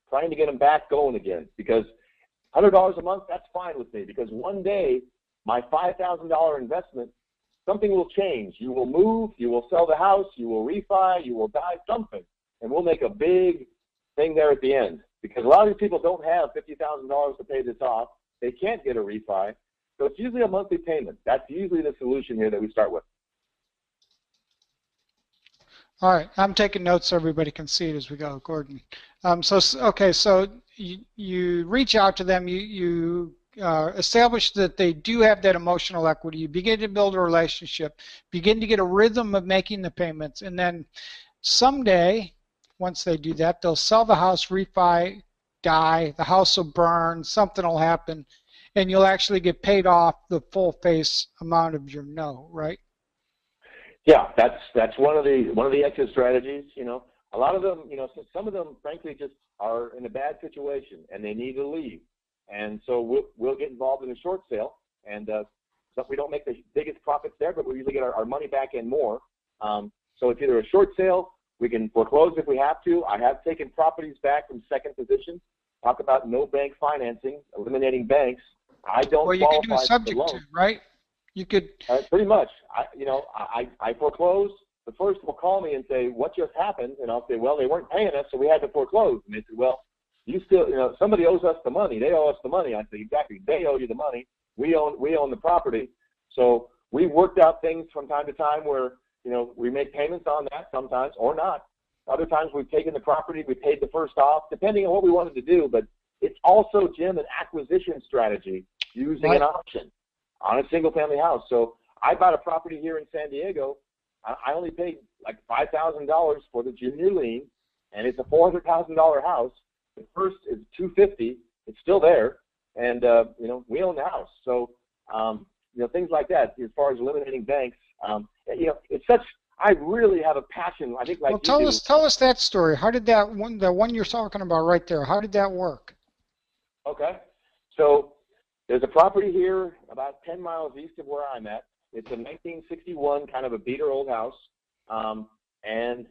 trying to get them back going again. Because $100 a month, that's fine with me, because one day my $5,000 investment, something will change. You will move, you will sell the house, you will refi, you will buy something, and we'll make a big thing there at the end. Because a lot of these people don't have $50,000 to pay this off. They can't get a refi. So it's usually a monthly payment. That's usually the solution here that we start with. All right. I'm taking notes so everybody can see it as we go, Gordon. So you reach out to them. You establish that they do have that emotional equity. You begin to build a relationship, begin to get a rhythm of making the payments, and then someday, once they do that, they'll sell the house, refi, die, the house will burn, something will happen, and you'll actually get paid off the full face amount of your no, right? Yeah, that's one of the exit strategies. A lot of them, some of them, frankly, just are in a bad situation and they need to leave, and so we'll get involved in a short sale, and so we don't make the biggest profits there, but we usually get our money back and more. So it's either a short sale. We can foreclose if we have to. I have taken properties back from second position. Talk about no bank financing, eliminating banks. I don't well, you qualify could do a subject for the to, loan. right? You could. Pretty much. I foreclose. The first will call me and say, what just happened? And I'll say, well, they weren't paying us, so we had to foreclose. And they say, well, you still, somebody owes us the money. They owe us the money. I say, exactly. They owe you the money. We own the property. So we worked out things from time to time where, we make payments on that sometimes or not. Other times we've taken the property, we paid the first off, depending on what we wanted to do. But it's also, Jim, an acquisition strategy using an option on a single-family house. So I bought a property here in San Diego. I only paid like $5,000 for the junior lien, and it's a $400,000 house. The first is $250,000. It's still there, and we own the house. So things like that. As far as eliminating banks, it's such. I really have a passion. I think like tell us that story. How did the one you're talking about right there? How did that work? Okay, so there's a property here about 10 miles east of where I'm at. It's a 1961 kind of a beater old house, and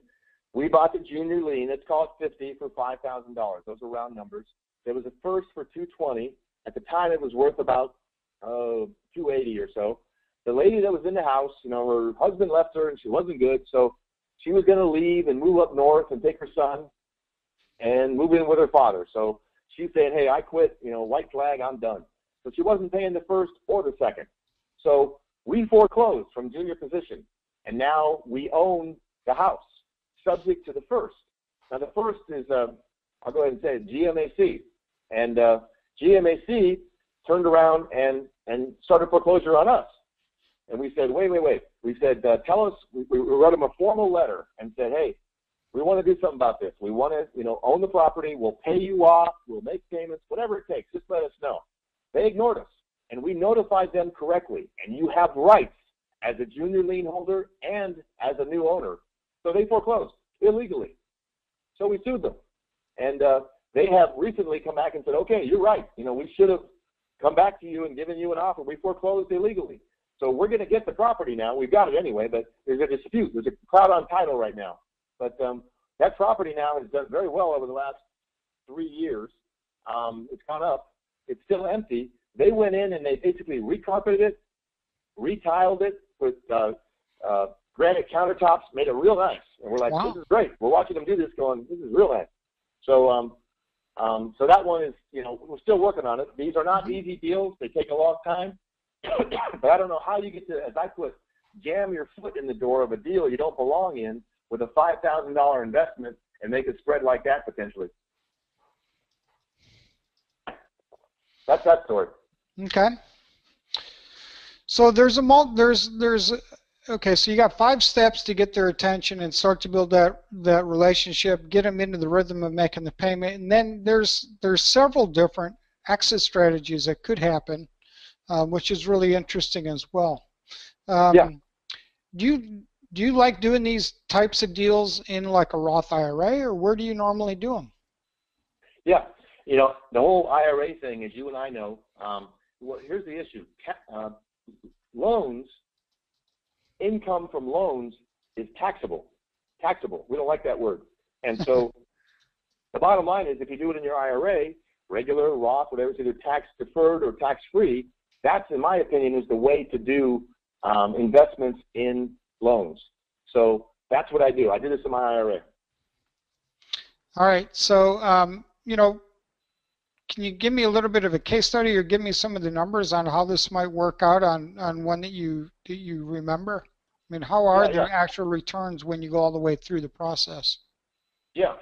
we bought the junior lien. Let's call it 50 for $5,000. Those are round numbers. There was a first for 220. At the time, it was worth about 280 or so. The lady that was in the house, her husband left her and she wasn't good, so she was going to leave and move up north and take her son and move in with her father. So she's saying, hey, I quit, white flag, I'm done. So she wasn't paying the first or the second. So we foreclosed from junior position, and now we own the house, subject to the first. Now the first is, I'll go ahead and say it, GMAC. And GMAC turned around and started foreclosure on us. And we said, wait. We said, tell us, we wrote them a formal letter and said, hey, we want to do something about this. We want to, own the property. We'll pay you off. We'll make payments, whatever it takes. Just let us know. They ignored us, and we notified them correctly. And you have rights as a junior lien holder and as a new owner. So they foreclosed illegally. So we sued them. And they have recently come back and said, okay, you're right. We should have come back to you and given you an offer. We foreclosed illegally. So we're going to get the property now. We've got it anyway, but there's a dispute. There's a cloud on title right now. But that property now has done very well over the last 3 years. It's gone up. It's still empty. They went in and they basically recarpeted it, retiled it with granite countertops, made it real nice. And we're like, wow, this is great. We're watching them do this going, this is real nice. So so that one is, we're still working on it. These are not easy deals. They take a long time. But I don't know how you get to, as I put, jam your foot in the door of a deal you don't belong in with a $5,000 investment and make it spread like that potentially. That's that story. Okay. So there's okay, so you got 5 steps to get their attention and start to build that relationship, get them into the rhythm of making the payment, and then there's several different exit strategies that could happen, which is really interesting as well. Yeah. Do you like doing these types of deals in like a Roth IRA, or where do you normally do them? Yeah, the whole IRA thing, as you and I know, well, here's the issue. Loans, income from loans is taxable. Taxable. We don't like that word. And so the bottom line is if you do it in your IRA, regular, Roth, whatever, it's either tax deferred or tax free, that's, in my opinion, is the way to do investments in loans. So that's what I do. I do this in my IRA. All right. So, can you give me a little bit of a case study or give me some of the numbers on how this might work out on one that you remember? I mean, how are the actual returns when you go all the way through the process? Yeah.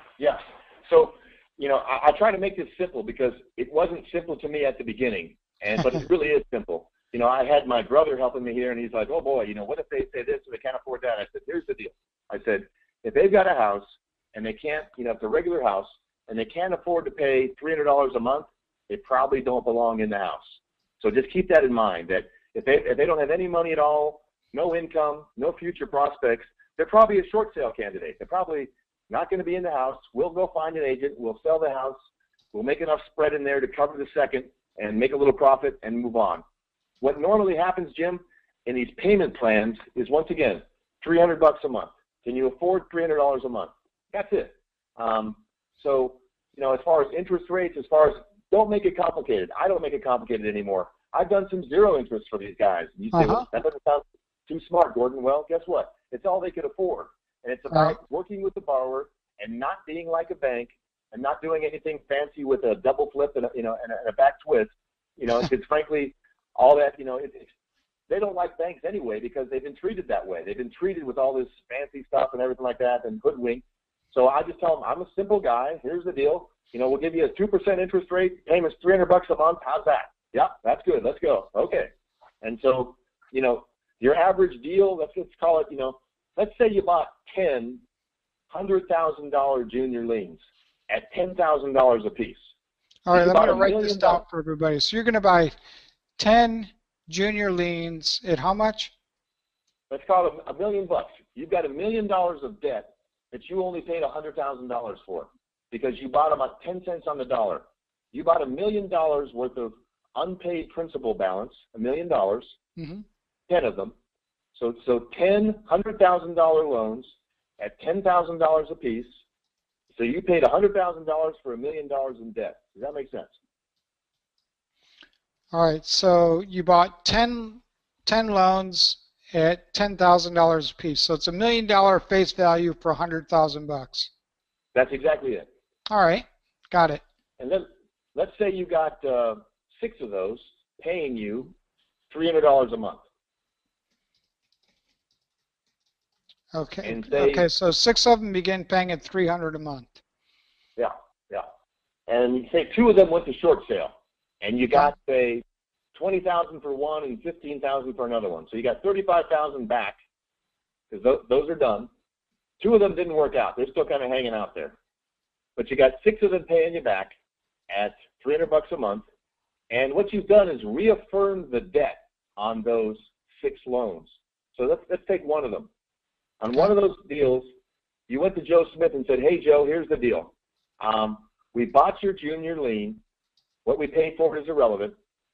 So, I try to make this simple because it wasn't simple to me at the beginning, but it really is simple. I had my brother helping me here, and he's like, oh, boy, what if they say this or they can't afford that? I said, here's the deal. I said, if they've got a house and they can't, it's a regular house, and they can't afford to pay $300 a month, they probably don't belong in the house. So just keep that in mind, that if they don't have any money at all, no income, no future prospects, they're probably a short sale candidate. They're probably not going to be in the house. We'll go find an agent. We'll sell the house. We'll make enough spread in there to cover the second and make a little profit and move on. What normally happens, Jim, in these payment plans is, once again, $300 a month. Can you afford $300 a month? That's it. So, as far as interest rates, don't make it complicated. I don't make it complicated anymore. I've done some zero interest for these guys. And you say, well, that doesn't sound too smart, Gordon. Well, guess what? It's all they could afford. And it's about working with the borrower and not being like a bank and not doing anything fancy with a double flip and a back twist. Because frankly, all that, they don't like banks anyway because they've been treated that way. They've been treated with all this fancy stuff and everything like that and hoodwinked. So I just tell them, I'm a simple guy. Here's the deal. We'll give you a 2% interest rate. Payment's $300 a month. How's that? Yeah, that's good. Let's go. Okay. And so, your average deal, let's call it, let's say you bought 10 $100,000 junior liens at $10,000 a piece. All right, I'm going to write this down for everybody. So you're going to buy 10 junior liens at how much? Let's call it $1 million. You've got $1 million of debt that you only paid $100,000 for because you bought them at 10 cents on the dollar. You bought $1 million worth of unpaid principal balance, $1 million, 10 of them, So 10 $100,000 loans at $10,000 apiece. So you paid $100,000 for $1 million in debt. Does that make sense? All right. So you bought 10 loans at $10,000 a piece. So it's $1 million face value for $100,000. That's exactly it. All right. Got it. And then let's say you got 6 of those paying you $300 a month. Okay. And say, okay. So 6 of them begin paying at $300 a month. Yeah, yeah. And say 2 of them went to short sale, and you got say $20,000 for one and $15,000 for another one. So you got $35,000 back because those are done. 2 of them didn't work out. They're still kind of hanging out there. But you got 6 of them paying you back at $300 a month. And what you've done is reaffirmed the debt on those 6 loans. So let's take one of them. On one of those deals, you went to Joe Smith and said, hey, Joe, here's the deal. We bought your junior lien. What we paid for it is irrelevant.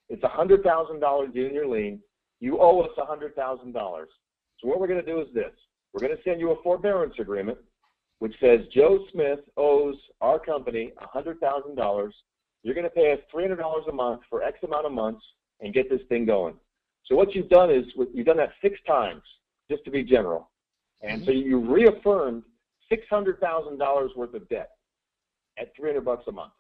It's a $100,000 junior lien. You owe us $100,000. So what we're going to do is this. We're going to send you a forbearance agreement which says Joe Smith owes our company $100,000. You're going to pay us $300 a month for X amount of months and get this thing going. So what you've done is you've done that 6 times, just to be general. And so you reaffirmed $600,000 worth of debt at $300 a month.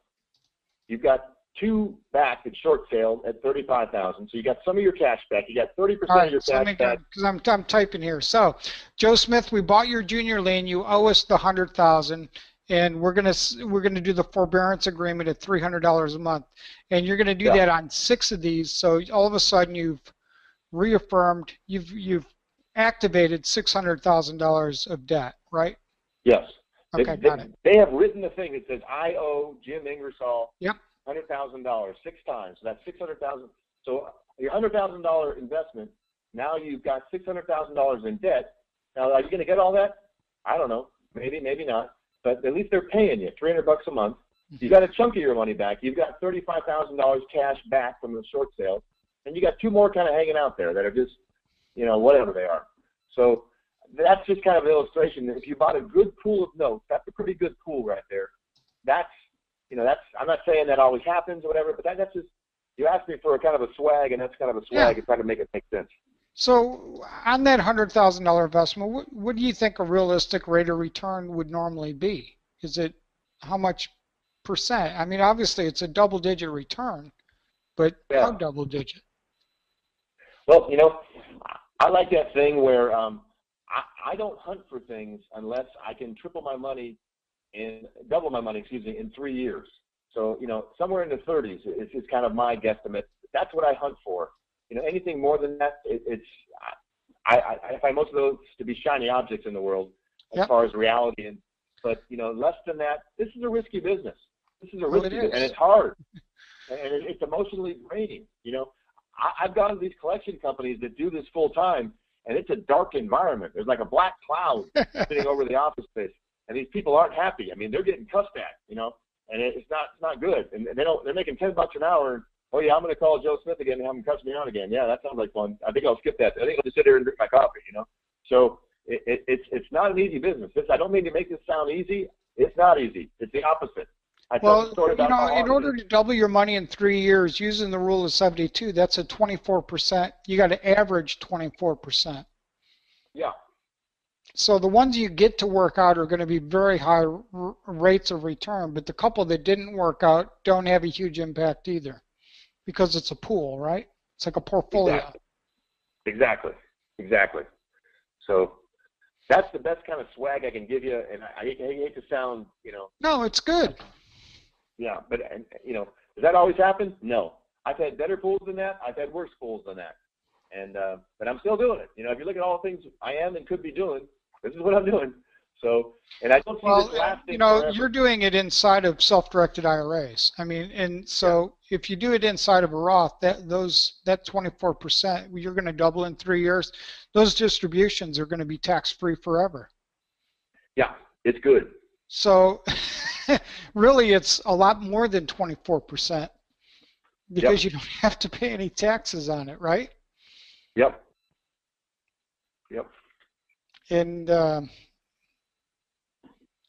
You've got 2 back at short sale at $35,000. So you got some of your cash back. You got 30% of your cash back. Because I'm typing here. So, Joe Smith, we bought your junior lien. You owe us the $100,000, and we're gonna do the forbearance agreement at $300 a month, and you're gonna do that on 6 of these. So all of a sudden you've reaffirmed, you've activated $600,000 of debt, right? Yes. Okay, got it. They have written the thing that says I owe Jim Ingersoll $100,000 6 times. So that's $600,000. So your $100,000 investment, now you've got $600,000 in debt. Now, are you going to get all that? I don't know. Maybe, maybe not. But at least they're paying you $300 a month. You got a chunk of your money back. You've got $35,000 cash back from the short sale, and you got 2 more kind of hanging out there that are just, whatever they are. So that's just kind of an illustration that if you bought a good pool of notes, that's a pretty good pool right there. That's, I'm not saying that always happens or whatever, but that's just, you asked me for a kind of a swag, and that's kind of a swag and trying to make it make sense. So on that $100,000 investment, what do you think a realistic rate of return would normally be? Is it how much percent? I mean, obviously it's a double-digit return, but how double-digit? Well, I like that thing where I don't hunt for things unless I can double my money, in 3 years. So, somewhere in the 30s is kind of my guesstimate. That's what I hunt for. Anything more than that, I find most of those to be shiny objects in the world as far as reality. But less than that, this is a risky business. This is a risky business, and it's hard, and it's emotionally draining. I've gone to these collection companies that do this full time, and it's a dark environment. There's like a black cloud sitting over the office space, and these people aren't happy. I mean, they're getting cussed at, and it's not good. And they're making $10 an hour. And, oh yeah, I'm going to call Joe Smith again and have him cuss me out again. Yeah, that sounds like fun. I think I'll skip that. I think I'll just sit here and drink my coffee. So it's not an easy business. I don't mean to make this sound easy. It's not easy. It's the opposite. Well, in order to double your money in 3 years, using the rule of 72, that's a 24%. You got to average 24%. Yeah. So the ones you get to work out are going to be very high rates of return, but the couple that didn't work out don't have a huge impact either, because it's a pool, right? It's like a portfolio. Exactly. So that's the best kind of swag I can give you, and I hate to sound, No, it's good. Yeah, but does that always happen? No. I've had better pools than that. I've had worse pools than that, and but I'm still doing it. If you look at all the things I am and could be doing, this is what I'm doing. So, and I don't see this lasting forever. You're doing it inside of self-directed IRAs. I mean, and so if you do it inside of a Roth, that 24%, you're going to double in 3 years. Those distributions are going to be tax-free forever. Yeah, it's good. So really, it's a lot more than 24% because you don't have to pay any taxes on it, right? Yep. Yep. And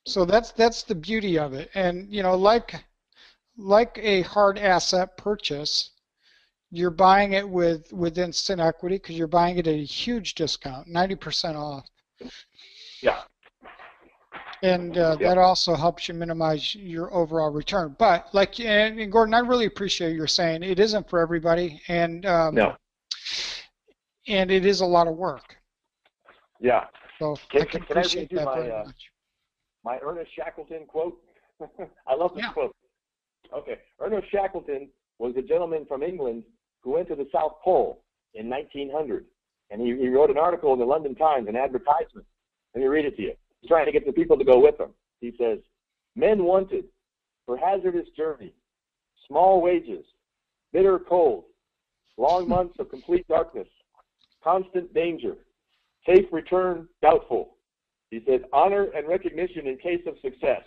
so that's the beauty of it. And you know, like a hard asset purchase, you're buying it with instant equity because you're buying it at a huge discount, 90% off. Yeah. And that also helps you minimize your overall return. But like, and Gordon, I really appreciate you saying it isn't for everybody, and No. and it is a lot of work. Yeah. So Can I I read you very much. my Ernest Shackleton quote? I love this quote. Okay. Ernest Shackleton was a gentleman from England who went to the South Pole in 1900, and he wrote an article in the London Times, an advertisement. Let me read it to you. He's trying to get the people to go with him. He says, "Men wanted for hazardous journey, small wages, bitter cold, long months of complete darkness, constant danger, safe return doubtful." He said, "honor and recognition in case of success."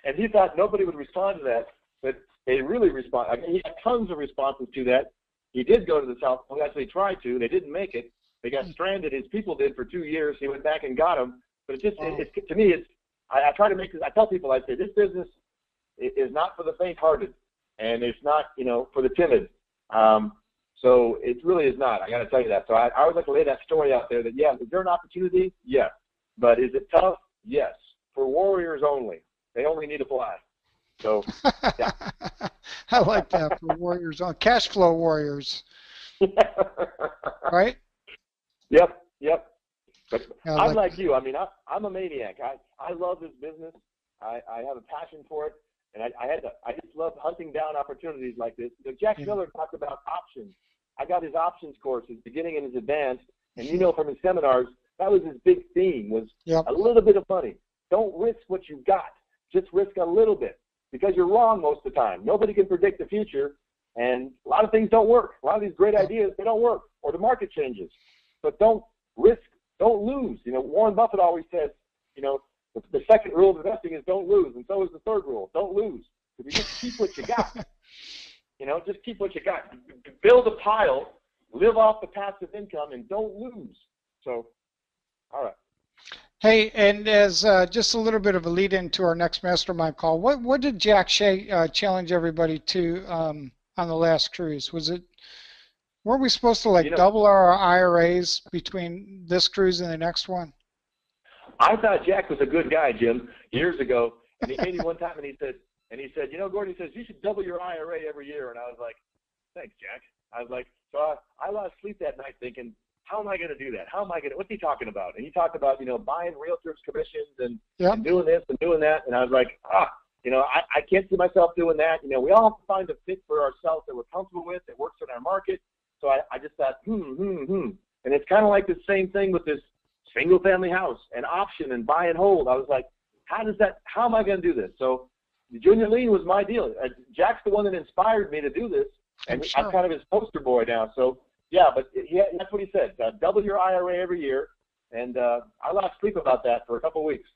And he thought nobody would respond to that, but they really responded. He had tons of responses to that. He did go to the South Pole. Actually tried to. They didn't make it. They got stranded. His people did for 2 years. He went back and got them. But it's just, to me, I try to make this, I tell people, I say, this business is not for the faint-hearted, and it's not, for the timid. So it really is not. I got to tell you that. So I always like to lay that story out there that, yeah, is there an opportunity? Yes. But is it tough? Yes. For warriors only. They only need a flag. So, yeah. I like that, for warriors on cash flow warriors. Right? Yep. But I'm like you. I mean, I'm a maniac. I love this business. I have a passion for it, and I just love hunting down opportunities like this. Jack Miller talked about options. I got his options course, his beginning and his advanced, and from his seminars, that was his big theme, was a little bit of money. Don't risk what you've got. Just risk a little bit, because you're wrong most of the time. Nobody can predict the future, and a lot of things don't work. A lot of these great ideas, they don't work, or the market changes. But don't risk, don't lose. Warren Buffett always says, the second rule of investing is don't lose, and so is the third rule, don't lose. If you just keep what you got, just keep what you got. Build a pile, live off the passive income, and don't lose. So, all right. Hey, and as just a little bit of a lead into our next mastermind call, what did Jack Shea challenge everybody to on the last cruise? Weren't we supposed to double our IRAs between this cruise and the next one? I thought Jack was a good guy, Jim, years ago, and he came to me one time and he said, Gordon, he says, you should double your IRA every year. And I was like, thanks, Jack. I was like, so I lost sleep that night thinking, how am I going to do that? What's he talking about? And he talked about, buying realtors commissions and doing this and doing that. And I was like, I can't see myself doing that. We all have to find a fit for ourselves that we're comfortable with, that works in our market. So I just thought, And it's kind of like the same thing with this single family house and option and buy and hold. I was like, how am I going to do this? So the junior lien was my deal. Jack's the one that inspired me to do this. And I'm kind of his poster boy now. So, yeah, but that's what he said. Double your IRA every year. And I lost sleep about that for a couple of weeks.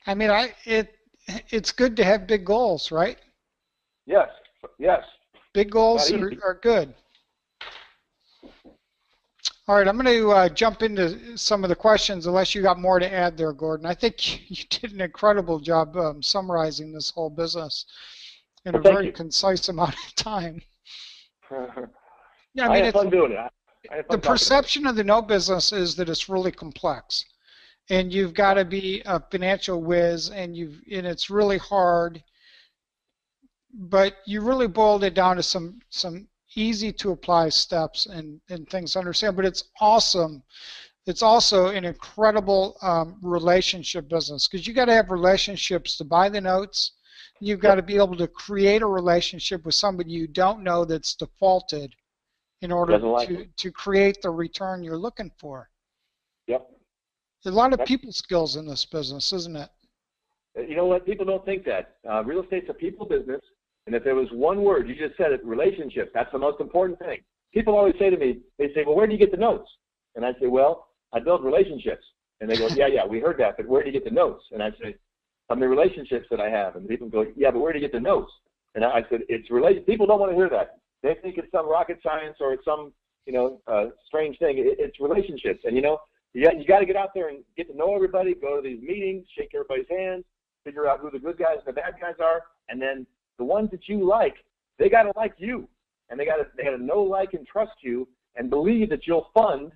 I mean, it's good to have big goals, right? Yes. Big goals are good. All right, I'm going to jump into some of the questions, unless you got more to add there, Gordon. I think you did an incredible job summarizing this whole business in a very concise amount of time. Yeah, I had fun doing it. The perception of the note business is that it's really complex, and you've got to be a financial whiz, and it's really hard. But you really boiled it down to some easy to apply steps and things to understand. But it's awesome. It's also an incredible relationship business, because you got to have relationships to buy the notes. You've got to be able to create a relationship with somebody you don't know that's defaulted in order to create the return you're looking for. Yep. There's a lot of people skills in this business, isn't it? You know what? People don't think that. Real estate's a people business. And if there was one word, you just said it, relationship. That's the most important thing. People always say to me, they say, well, where do you get the notes? And I say, well, I build relationships. And they go, yeah, we heard that, but where do you get the notes? And I say, from the relationships that I have. And people go, yeah, but where do you get the notes? And I said, it's related. People don't want to hear that. They think it's some rocket science or it's some, strange thing. It's relationships. And, You got to get out there and get to know everybody, go to these meetings, shake everybody's hands, figure out who the good guys and the bad guys are, and then the ones that you like, they got to like you, and they got to know, like, and trust you, and believe that you'll fund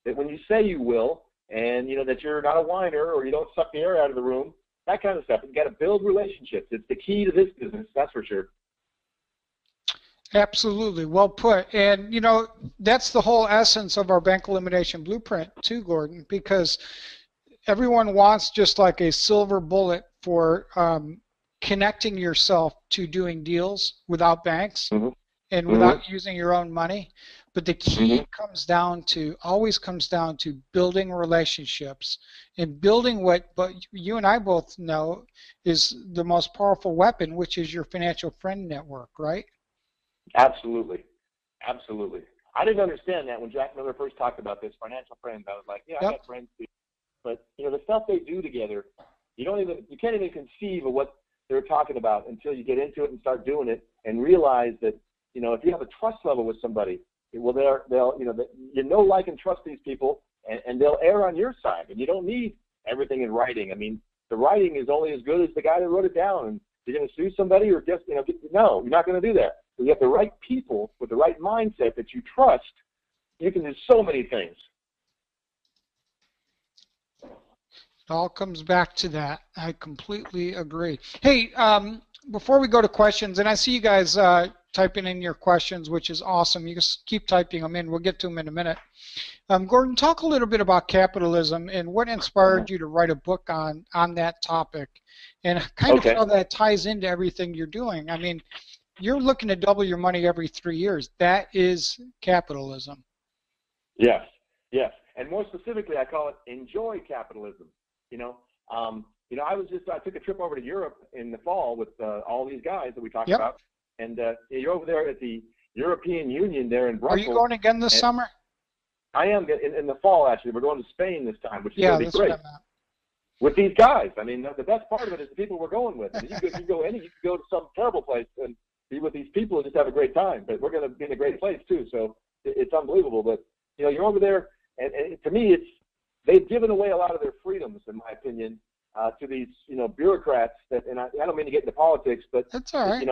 that when you say you will, and that you're not a whiner or you don't suck the air out of the room, that kind of stuff. You got to build relationships. It's the key to this business, that's for sure. Absolutely, well put. And that's the whole essence of our bank elimination blueprint too, Gordon, because everyone wants just like a silver bullet for connecting yourself to doing deals without banks and without using your own money. But the key always comes down to building relationships and building what you and I both know is the most powerful weapon, which is your financial friend network, right? Absolutely. Absolutely. I didn't understand that when Jack Miller first talked about this, financial friends. I was like, yeah, I got friends too. But, the stuff they do together, you can't even conceive of what they're talking about until you get into it and start doing it and realize that, if you have a trust level with somebody, well, they'll like and trust these people, and they'll err on your side. And you don't need everything in writing. I mean, the writing is only as good as the guy that wrote it down. And you're going to sue somebody or just, no, you're not going to do that. If you have the right people with the right mindset that you trust, you can do so many things. It all comes back to that. I completely agree. Hey, before we go to questions, and I see you guys typing in your questions, which is awesome. You just keep typing them in. We'll get to them in a minute. Gordon, talk a little bit about capitalism and what inspired you to write a book on that topic, and kind of how that ties into everything you're doing. I mean, you're looking to double your money every 3 years. That is capitalism. Yes, yes. And more specifically, I call it enjoy capitalism. I took a trip over to Europe in the fall with all these guys that we talked about. And you're over there at the European Union there in Brussels. Are you going again this summer? I am in the fall, actually. We're going to Spain this time, which is going to be great. What I meant. With these guys. I mean, the best part of it is the people we're going with. I mean, you could go to some terrible place and be with these people and just have a great time. But we're going to be in a great place, too. So it's unbelievable. But, you're over there, and to me, they've given away a lot of their freedoms, in my opinion, to these, bureaucrats. And I don't mean to get into politics, but, that's all right.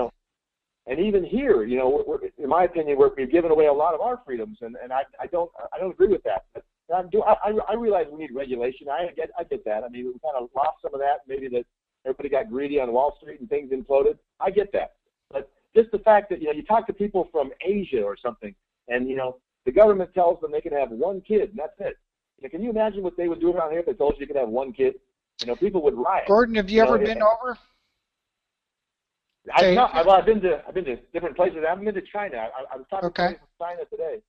And even here, in my opinion, we've given away a lot of our freedoms, and I don't agree with that. But I realize we need regulation. I get that. I mean, we kind of lost some of that. Maybe that everybody got greedy on Wall Street and things imploded. I get that. But just the fact that you talk to people from Asia or something, and the government tells them they can have one kid, and that's it. Can you imagine what they would do around here if they told you could have one kid? People would riot. Gordon, have you ever been over? I've been to different places. I haven't been to China. I was talking to somebody from China today.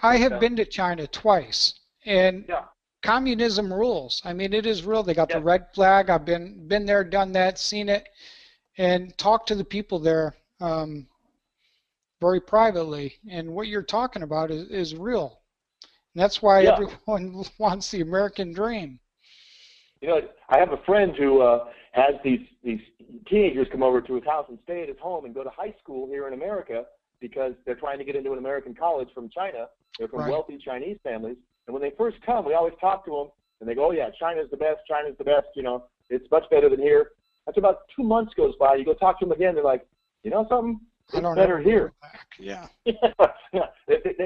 I have been to China twice, and communism rules. I mean, it is real. They got the red flag. I've been there, done that, seen it, and talked to the people there very privately. And what you're talking about is real. And that's why everyone wants the American dream. I have a friend who has these teenagers come over to his house and stay at his home and go to high school here in America because they're trying to get into an American college from China. They're from wealthy Chinese families. And when they first come, we always talk to them, and they go, oh, yeah, China's the best, it's much better than here. After about 2 months goes by, you go talk to them again, they're like, you know something? It's better here. Yeah.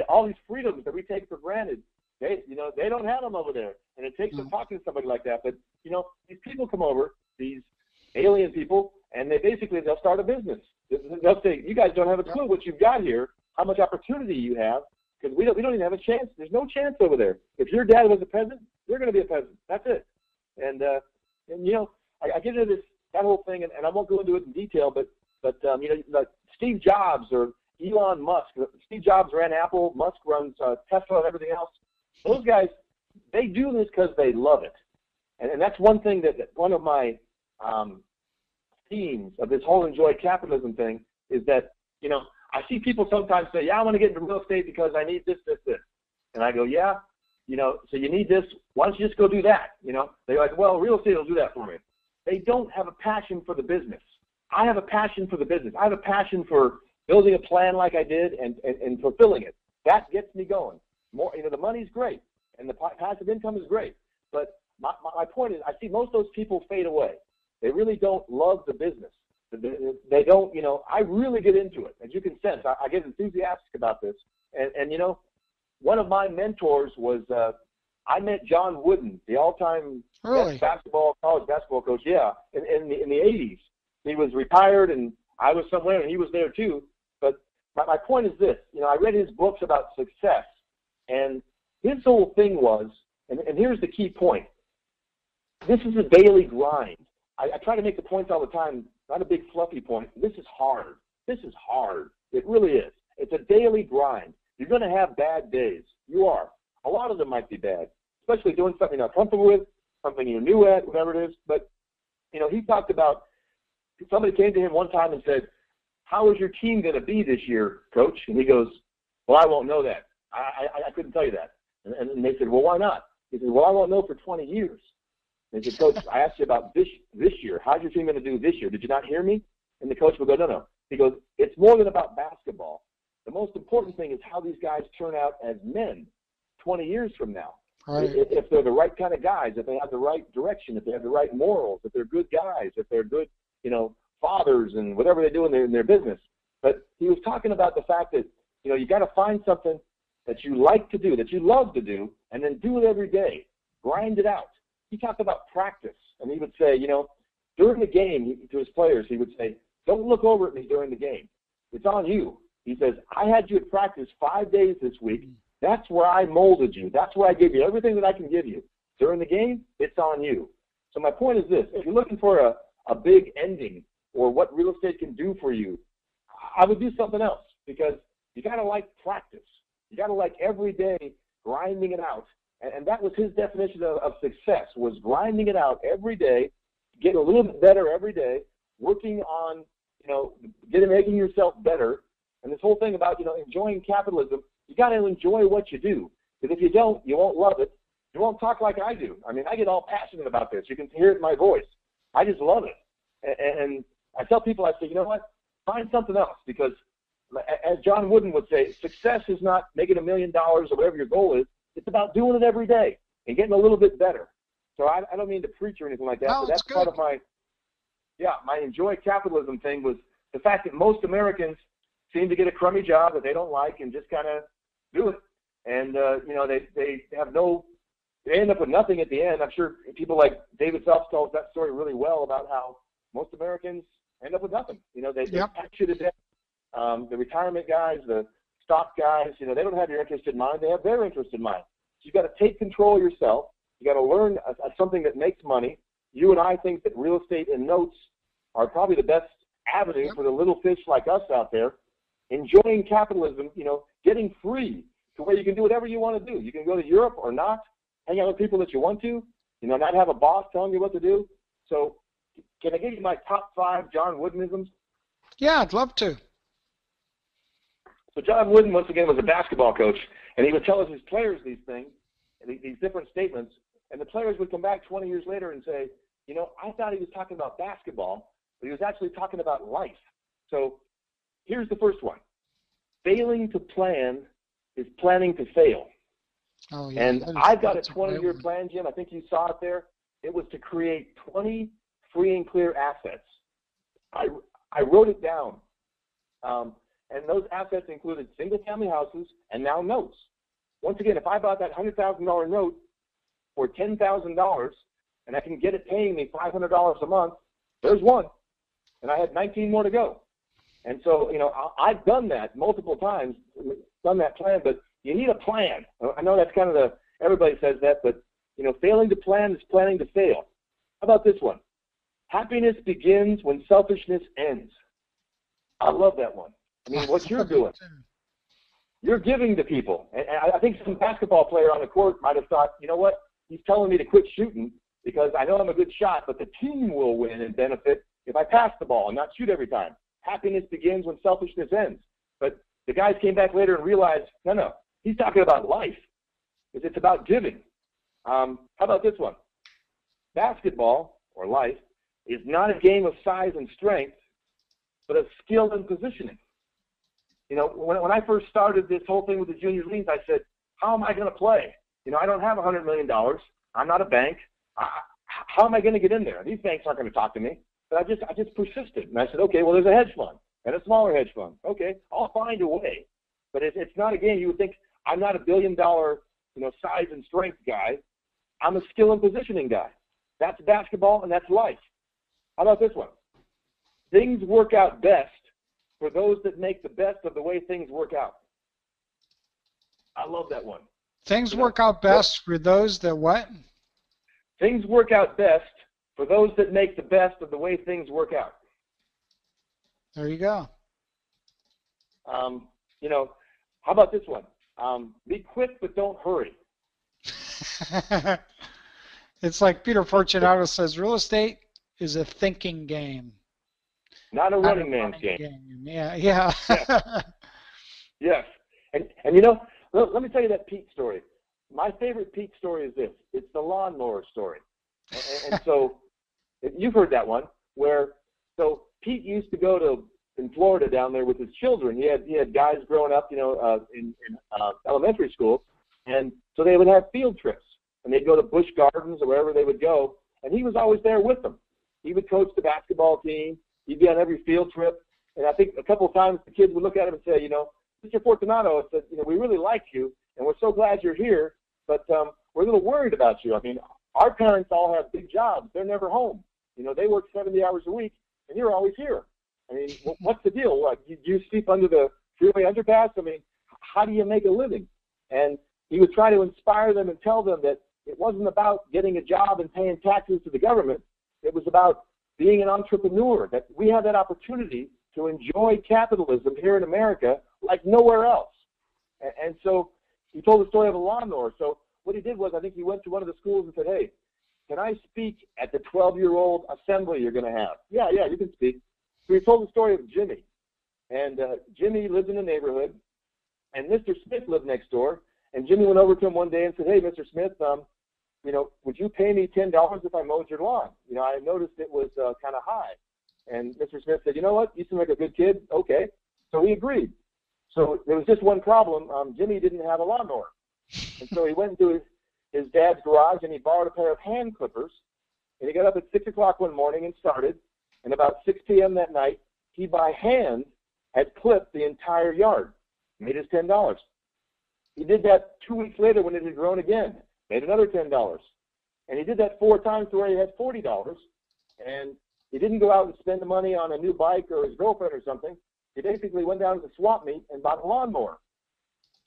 All these freedoms that we take for granted, they don't have them over there. And it takes some talking to somebody like that. But, these people come over, these alien people, and they'll start a business. They'll say, you guys don't have a clue what you've got here, how much opportunity you have, because we don't even have a chance. There's no chance over there. If your dad was a peasant, you're going to be a peasant. That's it. And I get into that whole thing, and I won't go into it in detail, but like Steve Jobs or Elon Musk. Steve Jobs ran Apple. Musk runs Tesla and everything else. Those guys, they do this because they love it. And that's one thing that one of my themes of this whole enjoy capitalism thing is that, I see people sometimes say, I want to get into real estate because I need this. And I go, so you need this. Why don't you just go do that? They're like, well, real estate will do that for me. They don't have a passion for the business. I have a passion for the business. I have a passion for building a plan like I did and fulfilling it. That gets me going. More, the money's great. and the passive income is great. But my point is, I see most of those people fade away. They really don't love the business. They don't, you know, I really get into it. As you can sense, I get enthusiastic about this. And you know, one of my mentors was, I met John Wooden, the all-time best college basketball coach, yeah, in the 80s. He was retired, and I was somewhere, and he was there too. But my point is this, you know, I read his books about success, and his whole thing was, and here's the key point, this is a daily grind. I try to make the points all the time, not a big fluffy point. This is hard. This is hard. It really is. It's a daily grind. You're going to have bad days. You are. A lot of them might be bad, especially doing something you're not comfortable with, something you're new at, whatever it is. But, you know, he talked about, somebody came to him one time and said, how is your team going to be this year, coach? And he goes, well, I won't know that. I couldn't tell you that. And they said, well, why not? He said, well, I won't know for 20 years. And he said, coach, I asked you about this year. How's your team going to do this year? Did you not hear me? And the coach would go, no. He goes, it's more than about basketball. The most important thing is how these guys turn out as men 20 years from now. Right. If they're the right kind of guys, if they have the right direction, if they have the right morals, if they're good guys, if they're good, you know, fathers and whatever they do in their business. But he was talking about the fact that, you know, you got to find something that you like to do, that you love to do, and then do it every day. Grind it out. He talked about practice, and he would say, you know, during the game, to his players, he would say, don't look over at me during the game. It's on you. He says, I had you at practice 5 days this week. That's where I molded you. That's where I gave you everything that I can give you. During the game, it's on you. So my point is this. If you're looking for a big ending or what real estate can do for you, I would do something else, because you got to like practice. You got to like every day grinding it out. And that was his definition of success, was grinding it out every day, getting a little bit better every day, working on, you know, making yourself better. And this whole thing about, you know, enjoying capitalism, you got to enjoy what you do. Because if you don't, you won't love it. You won't talk like I do. I mean, I get all passionate about this. You can hear it in my voice. I just love it. And I tell people, I say, you know what? Find something else, because as John Wooden would say, success is not making $1 million or whatever your goal is. It's about doing it every day and getting a little bit better. So I don't mean to preach or anything like that, but that's part of my enjoy capitalism thing, was the fact that most Americans seem to get a crummy job that they don't like and just kind of do it. And, you know, they end up with nothing at the end. I'm sure people like David Phelps tells that story really well about how most Americans end up with nothing. You know, they pack you to death. The retirement guys, the stock guys, you know, they don't have your interest in mind. They have their interest in mind. So you've got to take control of yourself. You got to learn something that makes money. You and I think that real estate and notes are probably the best avenue for the little fish like us out there. Enjoying capitalism, you know, getting free to where you can do whatever you want to do. You can go to Europe or not, hang out with people that you want to, you know, not have a boss telling you what to do. So can I give you my top 5 John Woodenisms? Yeah, I'd love to. So John Wooden, once again, was a basketball coach, and he would tell his players these things, these different statements, and the players would come back 20 years later and say, you know, I thought he was talking about basketball, but he was actually talking about life. So here's the first one. Failing to plan is planning to fail. Oh, yeah, and I've got a 20-year plan, Jim. I think you saw it there. It was to create 20 free and clear assets. I wrote it down. And those assets included single-family houses and now notes. Once again, if I bought that $100,000 note for $10,000 and I can get it paying me $500 a month, there's one. And I had 19 more to go. And so, you know, I've done that multiple times, done that plan, but you need a plan. I know that's kind of everybody says that, but, you know, failing to plan is planning to fail. How about this one? Happiness begins when selfishness ends. I love that one. I mean, what you're doing, you're giving to people. And I think some basketball player on the court might have thought, you know what, he's telling me to quit shooting because I know I'm a good shot, but the team will win and benefit if I pass the ball and not shoot every time. Happiness begins when selfishness ends. But the guys came back later and realized, no, he's talking about life. It's about giving. How about this one? Basketball, or life, is not a game of size and strength, but of skill and positioning. You know, when I first started this whole thing with the junior liens, I said, how am I going to play? I don't have $100 million. I'm not a bank. How am I going to get in there? These banks aren't going to talk to me. But I just persisted. And I said, okay, well, there's a hedge fund and a smaller hedge fund. Okay, I'll find a way. But it's not a game. You would think I'm not a $1 billion, size and strength guy. I'm a skill and positioning guy. That's basketball and that's life. How about this one? Things work out best for those that make the best of the way things work out. I love that one. Things work out best for those that what? Things work out best for those that make the best of the way things work out. There you go. How about this one? Be quick, but don't hurry. It's like Peter Fortunato says, real estate is a thinking game. Not a running man's game. Yeah. Yes. Yes. And let me tell you that Pete story. My favorite Pete story is this. It's the lawnmower story. And so you've heard that one so Pete used to go in Florida down there with his children. He had guys growing up, in elementary school. And so they would have field trips. And they'd go to Busch Gardens or wherever they would go. And he was always there with them. He would coach the basketball team. He'd be on every field trip. And I think a couple of times the kids would look at him and say, Mr. Fortunato, said, we really like you, and we're so glad you're here, but we're a little worried about you. I mean, our parents all have big jobs. They're never home. They work 70 hours a week, and you're always here. I mean, what's the deal? What, you sleep under the freeway underpass? I mean, how do you make a living? And he would try to inspire them and tell them that it wasn't about getting a job and paying taxes to the government. It was about being an entrepreneur, that we have that opportunity to enjoy capitalism here in America like nowhere else. And so he told the story of a lawnmower. So what he did was, I think he went to one of the schools and said, hey, can I speak at the 12-year-old assembly you're going to have? Yeah, you can speak. So he told the story of Jimmy. And Jimmy lived in the neighborhood, and Mr. Smith lived next door. And Jimmy went over to him one day and said, hey, Mr. Smith, would you pay me $10 if I mowed your lawn? I noticed it was kind of high. And Mr. Smith said, you know what? You seem like a good kid. Okay. So he agreed. So there was just one problem. Jimmy didn't have a lawnmower. And so he went into his dad's garage and he borrowed a pair of hand clippers. And he got up at 6 o'clock one morning and started. And about 6 p.m. that night, he by hand had clipped the entire yard, made his $10. He did that 2 weeks later when it had grown again, made another $10. And he did that 4 times to where he had $40. And he didn't go out and spend the money on a new bike or his girlfriend or something. He basically went down to the swap meet and bought a lawnmower.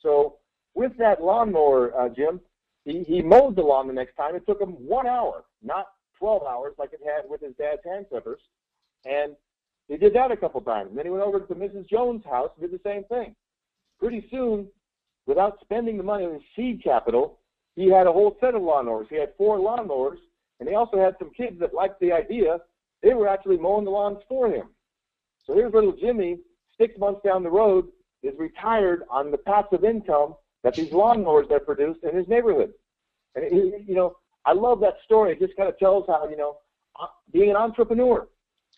So with that lawnmower, Jim, he mowed the lawn the next time. It took him 1 hour, not 12 hours like it had with his dad's hand clippers. And he did that a couple times. And then he went over to Mrs. Jones' house and did the same thing. Pretty soon, without spending the money on his seed capital, he had a whole set of lawnmowers. He had 4 lawnmowers, and he also had some kids that liked the idea. They were actually mowing the lawns for him. So here's little Jimmy, 6 months down the road, is retired on the passive income that these lawnmowers have produced in his neighborhood. And, I love that story. It just kind of tells how, being an entrepreneur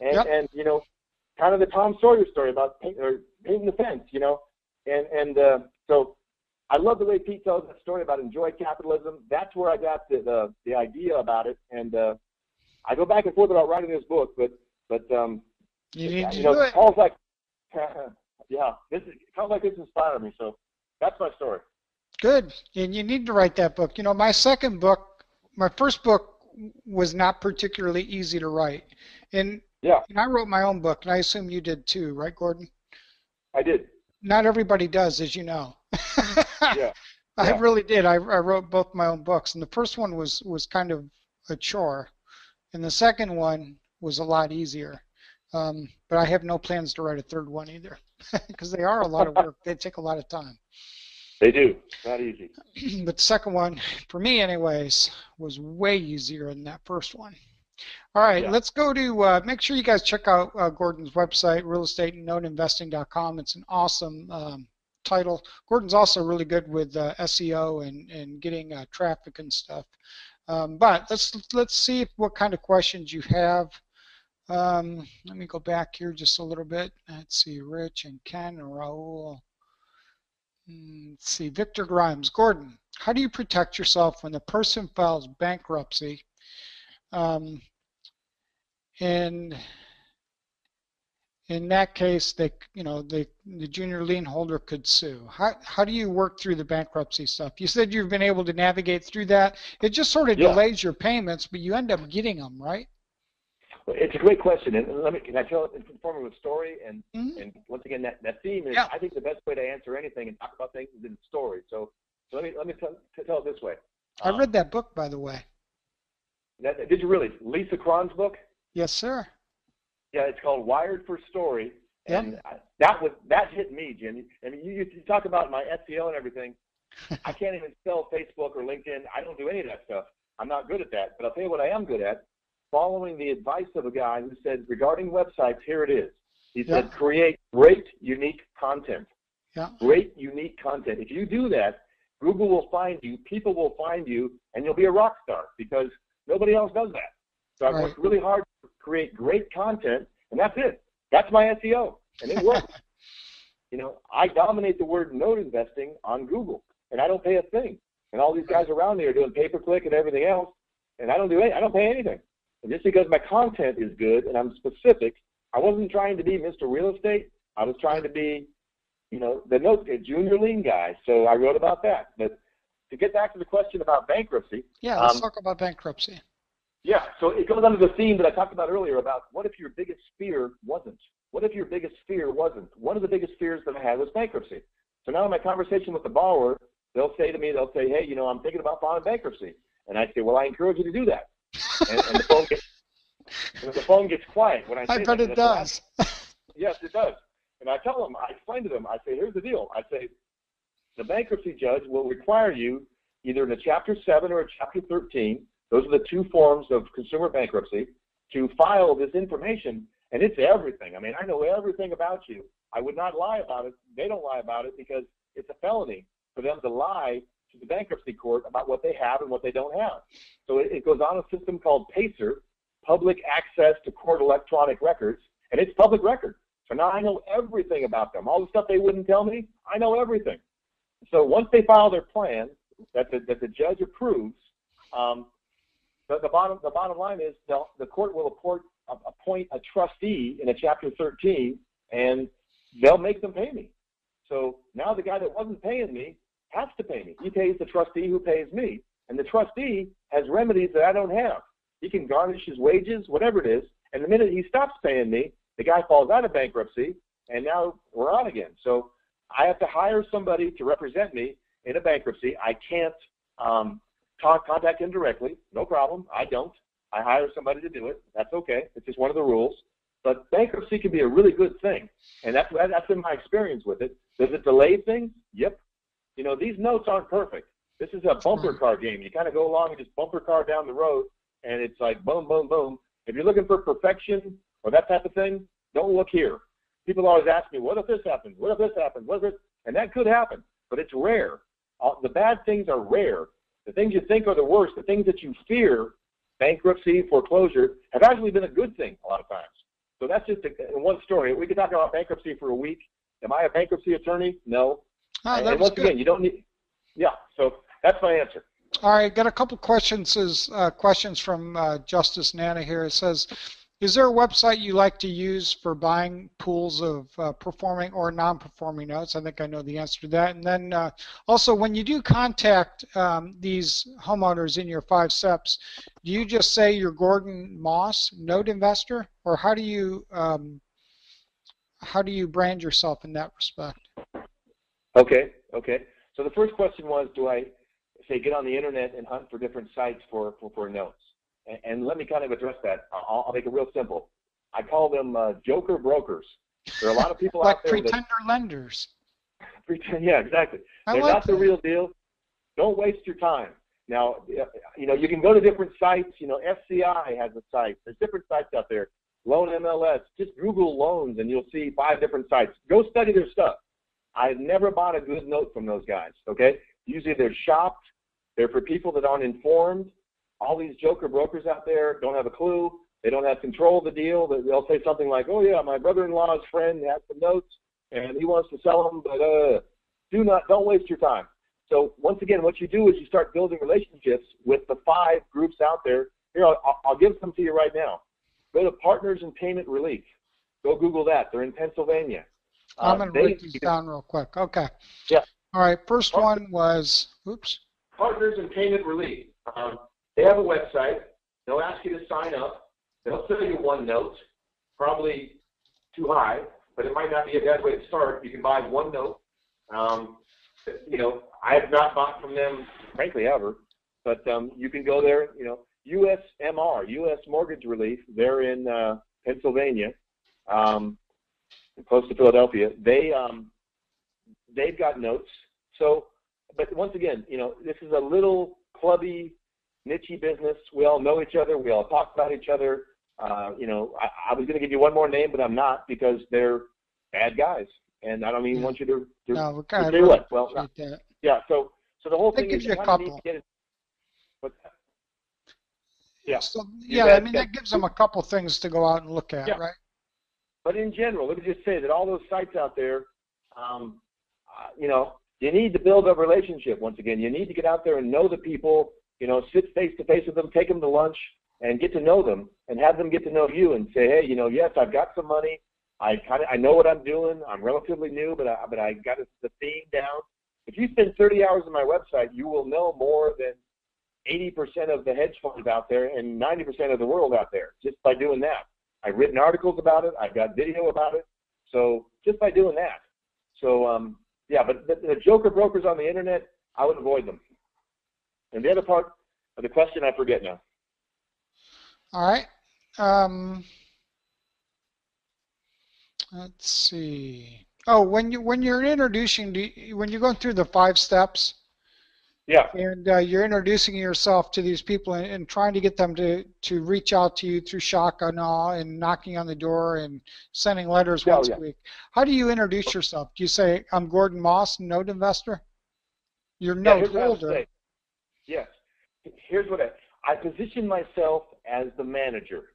and, yep. and kind of the Tom Sawyer story about painting the fence, so I love the way Pete tells that story about enjoy capitalism. That's where I got the idea about it. And I go back and forth about writing this book, but you need to do it. Paul's like, Paul's like this inspired me. So that's my story. Good. And you need to write that book. My first book was not particularly easy to write. And I wrote my own book, and I assume you did too, right, Gordon? I did. Not everybody does, as you know. Yeah. I really did. I wrote both my own books, and the first one was kind of a chore, and the second one was a lot easier. But I have no plans to write a third one either, because they are a lot of work. They take a lot of time. They do. Not easy. But the second one, for me anyways, was way easier than that first one. All right, let's go to, make sure you guys check out Gordon's website, realestateandnoteinvesting.com. It's an awesome title. Gordon's also really good with SEO and getting traffic and stuff. But let's see what kind of questions you have. Let me go back here just a little bit. Let's see, Rich and Ken and Raul. Let's see, Victor Grimes. Gordon, how do you protect yourself when the person files bankruptcy, and in that case, the junior lien holder could sue? How do you work through the bankruptcy stuff? You said you've been able to navigate through that. It just sort of delays your payments, but you end up getting them, right? Well, it's a great question, and can I tell it in the form of a story? And once again, that theme is, I think the best way to answer anything and talk about things is in story. So let me tell it this way. I read that book, by the way. Did you really? Lisa Cron's book? Yes, sir. Yeah, it's called Wired for Story, and that hit me, Jim. I mean, you talk about my SEO and everything. I can't even spell Facebook or LinkedIn. I don't do any of that stuff. I'm not good at that. But I'll tell you what I am good at. Following the advice of a guy who said, regarding websites, here it is. He said, create great, unique content. Yeah. Great, unique content. If you do that, Google will find you, people will find you, and you'll be a rock star because nobody else does that. So I've worked really hard to create great content, and that's it. That's my SEO, and it works. I dominate the word note investing on Google, and I don't pay a thing. And all these guys around me are doing pay-per-click and everything else, and I don't pay anything. And just because my content is good and I'm specific, I wasn't trying to be Mr. Real Estate. I was trying to be, the junior lien guy. So I wrote about that. But to get back to the question about bankruptcy. Yeah, let's talk about bankruptcy. Yeah, so it goes under the theme that I talked about earlier about what if your biggest fear wasn't? What if your biggest fear wasn't? One of the biggest fears that I had was bankruptcy. So now in my conversation with the borrower, they'll say, hey, I'm thinking about filing bankruptcy. And I say, well, I encourage you to do that. And the phone gets quiet when I say that. I bet it does. Yes, it does. And I explain to them, I say, here's the deal. I say, the bankruptcy judge will require you either in a Chapter 7 or a Chapter 13, those are the two forms of consumer bankruptcy, to file this information, and it's everything. I mean, I know everything about you. I would not lie about it. They don't lie about it because it's a felony for them to lie to the bankruptcy court about what they have and what they don't have. So it goes on a system called PACER, Public Access to Court Electronic Records, and it's public record. So now I know everything about them. All the stuff they wouldn't tell me, I know everything. So once they file their plan that the judge approves, the bottom line is the court will appoint a trustee in a Chapter 13, and they'll make them pay me. So now the guy that wasn't paying me has to pay me. He pays the trustee who pays me, and the trustee has remedies that I don't have. He can garnish his wages, whatever it is, and the minute he stops paying me, the guy falls out of bankruptcy, and now we're on again. So I have to hire somebody to represent me in a bankruptcy. I can't contact him directly, no problem. I don't. I hire somebody to do it. That's okay. It's just one of the rules. But bankruptcy can be a really good thing, and that's been my experience with it. Does it delay things? Yep. These notes aren't perfect. This is a bumper car game. You kind of go along and just bumper car down the road, and it's like boom, boom, boom. If you're looking for perfection or that type of thing, don't look here. People always ask me, what if this happens? What if this happens? What if this? And that could happen, but it's rare. The bad things are rare. The things you think are the worst, the things that you fear, bankruptcy, foreclosure, have actually been a good thing a lot of times. So that's just one story. We could talk about bankruptcy for a week. Am I a bankruptcy attorney? No. And once again, you don't need. Yeah. So that's my answer. All right. Got a couple questions from Justice Nana here. It says, is there a website you like to use for buying pools of performing or non-performing notes? I think I know the answer to that. And then also, when you do contact these homeowners in your 5 steps, do you just say you're Gordon Moss, note investor, or how do you brand yourself in that respect? Okay. So the first question was, do I say get on the internet and hunt for different sites for notes? And let me kind of address that. I'll make it real simple. I call them joker brokers. There are a lot of people like out there pretender lenders. Yeah, exactly. They're like not the real deal. Don't waste your time. Now, you can go to different sites. FCI has a site. There's different sites out there. Loan MLS. Just Google loans, and you'll see 5 different sites. Go study their stuff. I've never bought a good note from those guys, okay? Usually they're shopped. They're for people that aren't informed. All these joker brokers out there don't have a clue. They don't have control of the deal. They'll say something like, oh, yeah, my brother-in-law's friend has some notes, and he wants to sell them, but don't waste your time. So once again, what you do is you start building relationships with the 5 groups out there. Here, I'll give some to you right now. Go to Partners in Payment Relief. Go Google that. They're in Pennsylvania. I'm going to write these down real quick. Okay. Yeah. All right. First one was, oops. Partners in Payment Relief. They have a website. They'll ask you to sign up. They'll sell you OneNote, probably too high, but it might not be a bad way to start. You can buy OneNote. You know, I have not bought from them, frankly, ever, but you can go there. You know, USMR, U.S. Mortgage Relief. They're in Pennsylvania, close to Philadelphia. They've got notes. So, but once again, you know, this is a little clubby, niche business. We all know each other. We all talk about each other. You know, I was going to give you one more name, but I'm not, because they're bad guys, and I don't even want you to no, say what. Well, that. Yeah. So the whole thing gives is you a couple. Yeah. So, yeah, I mean, that gives them a couple things to go out and look at, right? But in general, let me just say that all those sites out there, you know, you need to build a relationship. Once again, you need to get out there and know the people. You know, sit face to face with them, take them to lunch, and get to know them, and have them get to know you, and say, hey, you know, yes, I've got some money. I know what I'm doing. I'm relatively new, but I got the theme down. If you spend 30 hours on my website, you will know more than 80% of the hedge funds out there and 90% of the world out there just by doing that. I've written articles about it. I've got video about it. So just by doing that. So, yeah, but the joker brokers on the internet, I would avoid them. And the other part of the question, I forget now. All right. Let's see. Oh, when you're introducing, when you're going through the 5 steps, yeah, and you're introducing yourself to these people and trying to get them to reach out to you through shock and awe and knocking on the door and sending letters once a week. How do you introduce yourself? Do you say, I'm Gordon Moss, note investor? Your note holder. Yes. Here's what I position myself as the manager,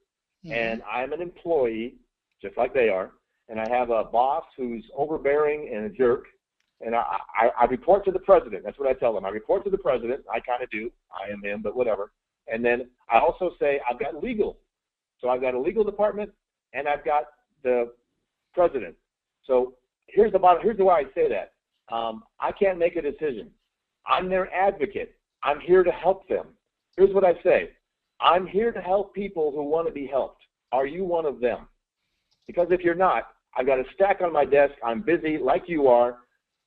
and I'm an employee, just like they are, and I have a boss who's overbearing and a jerk, and I report to the president. That's what I tell them. I report to the president. I kind of do. I am him, but whatever. And then I also say I've got legal. So I've got a legal department, and I've got the president. So here's why I say that. I can't make a decision. I'm their advocate. I'm here to help them. Here's what I say. I'm here to help people who want to be helped. Are you one of them? Because if you're not, I've got a stack on my desk. I'm busy like you are.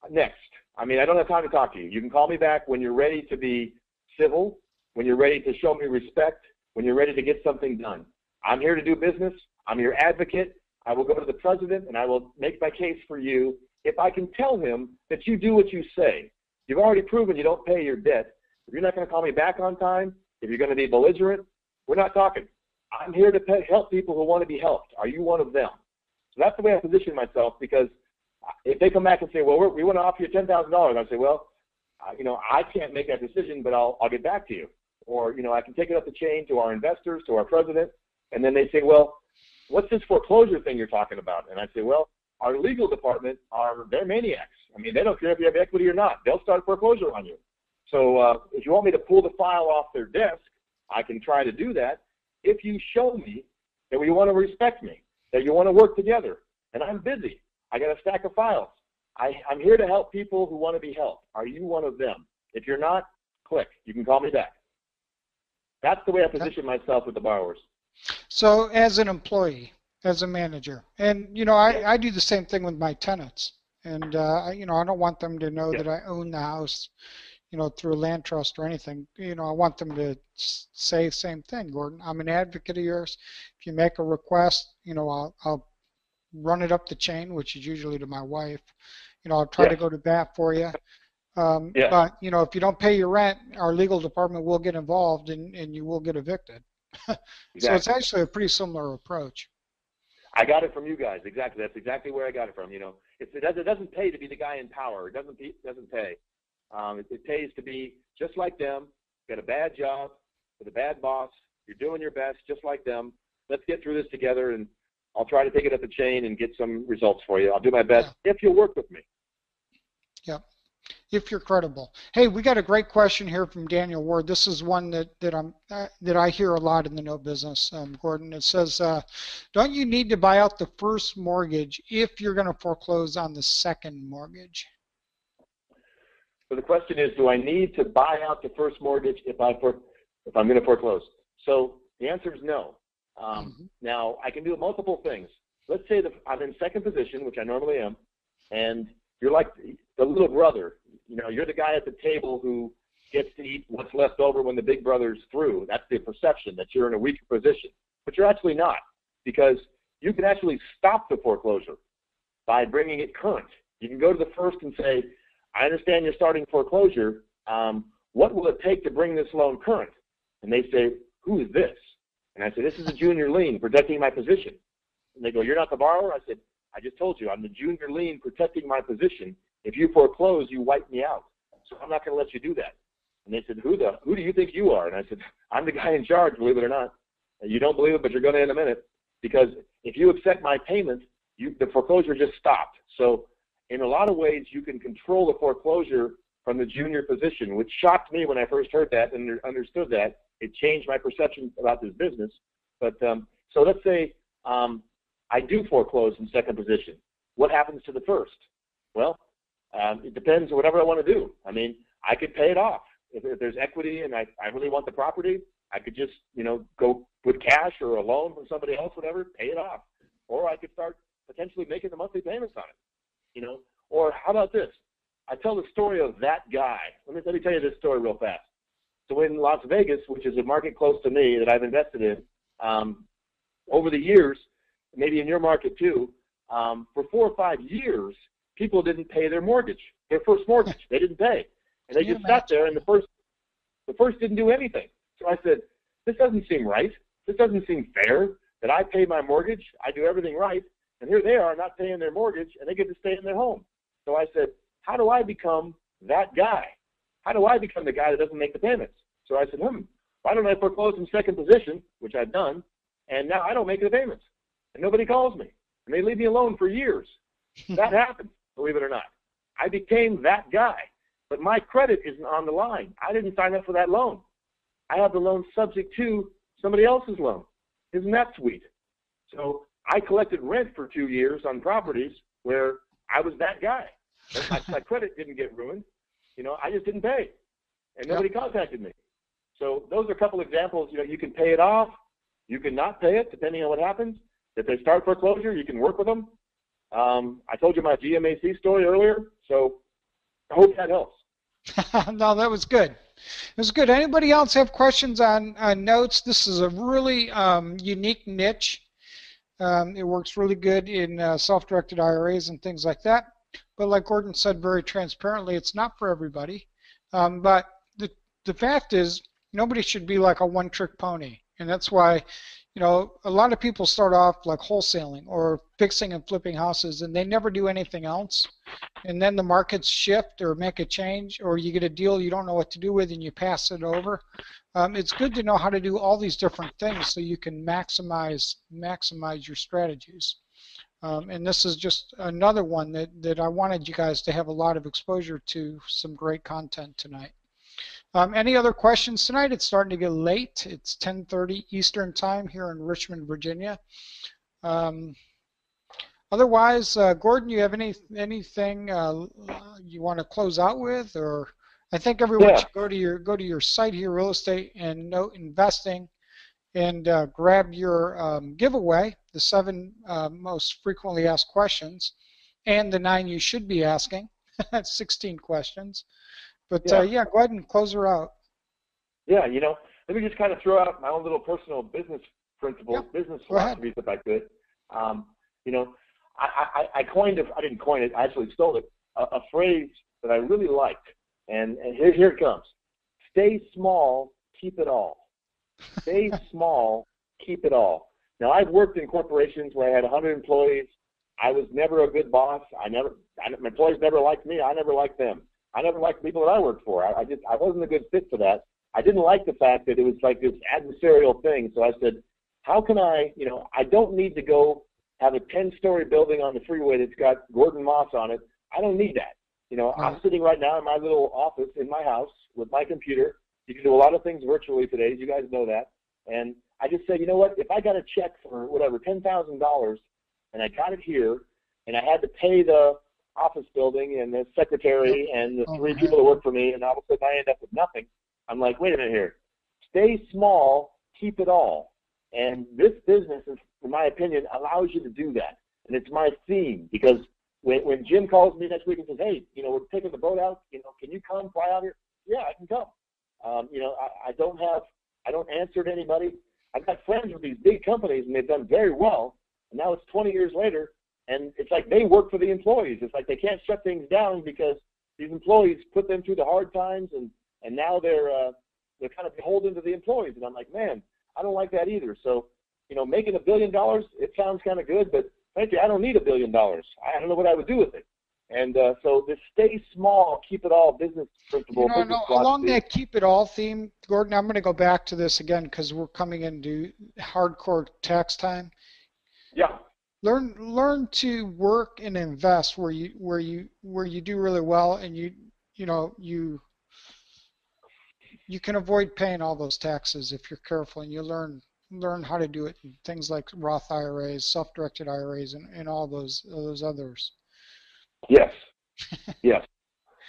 Next. I mean, I don't have time to talk to you. You can call me back when you're ready to be civil, when you're ready to show me respect, when you're ready to get something done. I'm here to do business. I'm your advocate. I will go to the president and I will make my case for you if I can tell him that you do what you say. You've already proven you don't pay your debt. If you're not going to call me back on time, if you're going to be belligerent, we're not talking. I'm here to help people who want to be helped. Are you one of them? So that's the way I position myself, because if they come back and say, well, we want to offer you $10,000, I say, well, you know, I can't make that decision, but I'll get back to you. Or, you know, I can take it up the chain to our investors, to our president, and then they say, well, what's this foreclosure thing you're talking about? And I say, well, our legal department, they're maniacs. I mean, they don't care if you have equity or not. They'll start foreclosure on you. So if you want me to pull the file off their desk, I can try to do that if you show me that you want to respect me, that you want to work together. And I'm busy. I got a stack of files. I'm here to help people who want to be helped. Are you one of them? If you're not, click. You can call me back. That's the way I position myself with the borrowers. So as an employee, as a manager, and, you know, I do the same thing with my tenants. And, you know, I don't want them to know that I own the house, you know, through a land trust or anything. You know, I want them to say the same thing, Gordon. I'm an advocate of yours. If you make a request, you know, I'll run it up the chain, which is usually to my wife. You know, I'll try to go to bat for you. But, you know, if you don't pay your rent, our legal department will get involved and you will get evicted. So it's actually a pretty similar approach. I got it from you guys. Exactly. That's exactly where I got it from. You know, it doesn't pay to be the guy in power. It doesn't pay. It pays to be just like them. Got a bad job with a bad boss. You're doing your best just like them. Let's get through this together, and I'll try to take it up the chain and get some results for you. I'll do my best if you'll work with me. Yep. if you're credible. Hey, we got a great question here from Daniel Ward. This is one that I hear a lot in the note business, Gordon. It says, don't you need to buy out the first mortgage if you're going to foreclose on the second mortgage? So the question is, do I need to buy out the first mortgage if I'm going to foreclose? So the answer is no. Now, I can do multiple things. Let's say that I'm in second position, which I normally am, and you're like the little brother. You know, you're the guy at the table who gets to eat what's left over when the big brother's through. That's the perception, that you're in a weaker position. But you're actually not, because you can actually stop the foreclosure by bringing it current. You can go to the first and say, I understand you're starting foreclosure. What will it take to bring this loan current? And they say, who is this? And I say, this is a junior lien protecting my position. And they go, you're not the borrower? I said, I just told you, I'm the junior lien protecting my position. If you foreclose, you wipe me out. So I'm not going to let you do that. And they said, who do you think you are? And I said, I'm the guy in charge, believe it or not. You don't believe it, but you're going to in a minute. Because if you accept my payment, the foreclosure just stopped. So in a lot of ways, you can control the foreclosure from the junior position, which shocked me when I first heard that and understood that. It changed my perception about this business. But so let's say I do foreclose in second position. What happens to the first? Well, it depends on whatever I want to do. I mean, I could pay it off. If there's equity and I really want the property, I could just, go with cash or a loan from somebody else, whatever, pay it off. Or I could start potentially making the monthly payments on it, Or how about this? I tell the story of that guy. Let me tell you this story real fast. So in Las Vegas, which is a market close to me that I've invested in, over the years, maybe in your market too, for 4 or 5 years, people didn't pay their mortgage, their first mortgage. They didn't pay. And they just sat there, and the first didn't do anything. So I said, this doesn't seem right. This doesn't seem fair that I pay my mortgage, I do everything right, and here they are not paying their mortgage, and they get to stay in their home. So I said, how do I become that guy? How do I become the guy that doesn't make the payments? So I said, why don't I foreclose in second position, which I've done, and now I don't make the payments, and nobody calls me, and they leave me alone for years. That happened, believe it or not. I became that guy, but my credit isn't on the line. I didn't sign up for that loan. I have the loan subject to somebody else's loan. Isn't that sweet? So I collected rent for 2 years on properties where I was that guy. My credit didn't get ruined. I just didn't pay, and nobody contacted me. So those are a couple examples. You can pay it off. You can not pay it, depending on what happens. If they start foreclosure, you can work with them. I told you my GMAC story earlier, so I hope that helps. No, that was good. It was good. Anybody else have questions on notes? This is a really unique niche. It works really good in self-directed IRAs and things like that. But like Gordon said very transparently, it's not for everybody. But the fact is, nobody should be like a one-trick pony. And that's why, a lot of people start off like wholesaling or fixing and flipping houses, and they never do anything else. And then the markets shift or make a change, or you get a deal you don't know what to do with and you pass it over. It's good to know how to do all these different things so you can maximize your strategies. And this is just another one that I wanted you guys to have a lot of exposure to some great content tonight. Any other questions tonight? It's starting to get late. It's 10:30 Eastern Time here in Richmond, Virginia. Otherwise, Gordon, you have anything you want to close out with, or I think everyone should go to your site here, Real Estate and Note Investing, and grab your giveaway, the 7 most frequently asked questions, and the 9 you should be asking. That's 16 questions. But go ahead and close her out. Yeah, let me just kind of throw out my own little personal business principles, business philosophies, if I could. I didn't coin it, I actually stole it, a phrase that I really liked, and here it comes. Stay small, keep it all. Stay small, keep it all. Now, I've worked in corporations where I had 100 employees. I was never a good boss. My employees never liked me. I never liked them. I never liked the people that I worked for. I wasn't a good fit for that. I didn't like the fact that it was like this adversarial thing. So I said, how can I don't need to go have a 10-story building on the freeway that's got Gordon Moss on it. I don't need that. You know, Right. I'm sitting right now in my little office in my house with my computer. You can do a lot of things virtually today. You guys know that. And I just said, you know what? If I got a check for whatever, $10,000, and I got it here, and I had to pay the office building and the secretary and the three people that work for me, and all of a sudden I end up with nothing. I'm like, wait a minute here. Stay small, keep it all. And this business, in my opinion, allows you to do that. And it's my theme, because when Jim calls me next week and says, hey, you know, we're taking the boat out, you know, can you come fly out here? Yeah, I can come. You know, I don't answer to anybody. I've got friends with these big companies, and they've done very well. And now it's 20 years later, and it's like they work for the employees. It's like they can't shut things down because these employees put them through the hard times, and now they're kind of beholden to the employees. And I'm like, man, I don't like that either. So, you know, making $1 billion, it sounds kind of good, but frankly, I don't need $1 billion. I don't know what I would do with it. And so this stay small, keep it all business principle. You know, along that keep it all theme, Gordon, I'm going to go back to this again because we're coming into hardcore tax time. Yeah. Learn to work and invest where you do really well, and you can avoid paying all those taxes if you're careful and you learn how to do it. Things like Roth IRAs, self-directed IRAs, and all those others. Yes. Yes.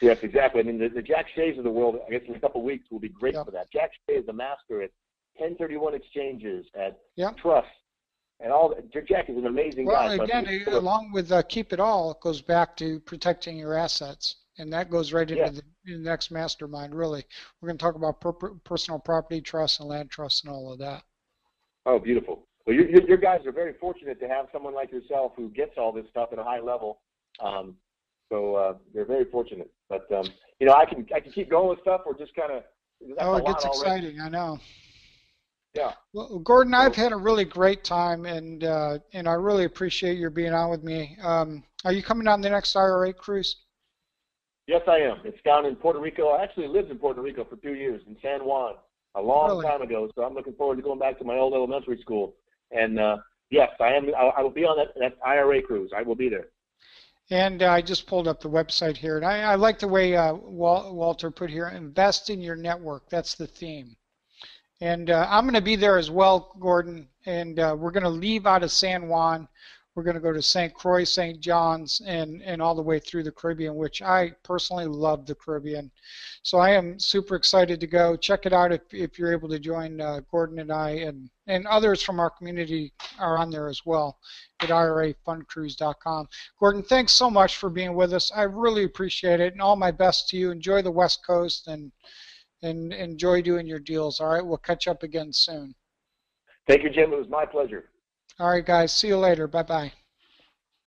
Yes, exactly. I mean, the Jack Shays of the world, I guess in a couple of weeks, will be great for that. Jack Shay is the master at 1031 exchanges, at trust, and all that. Jack is an amazing guy. Well, again, along with Keep It All, it goes back to protecting your assets, and that goes right into the next mastermind, really. We're going to talk about personal property trusts and land trusts and all of that. Oh, beautiful. Well, your guys are very fortunate to have someone like yourself who gets all this stuff at a high level. So they're very fortunate. But you know, I can keep going with stuff, or just kind of. Oh, it gets exciting. I know. Yeah. Well, Gordon, I've had a really great time, and I really appreciate your being on with me. Are you coming on the next IRA cruise? Yes, I am. It's down in Puerto Rico. I actually lived in Puerto Rico for 2 years, in San Juan, a long time ago. So I'm looking forward to going back to my old elementary school. And yes, I am. I will be on that IRA cruise. I will be there. And I just pulled up the website here, and I like the way Walter put here, invest in your network. That's the theme. And I'm going to be there as well, Gordon, and we're going to leave out of San Juan. We're going to go to St. Croix, St. John's, and all the way through the Caribbean, which I personally love the Caribbean. So I am super excited to go. Check it out if you're able to join Gordon and I, and others from our community are on there as well at IRAFundCruise.com. Gordon, thanks so much for being with us. I really appreciate it, and all my best to you. Enjoy the West Coast, and enjoy doing your deals. All right, we'll catch up again soon. Thank you, Jim. It was my pleasure. All right, guys. See you later. Bye-bye.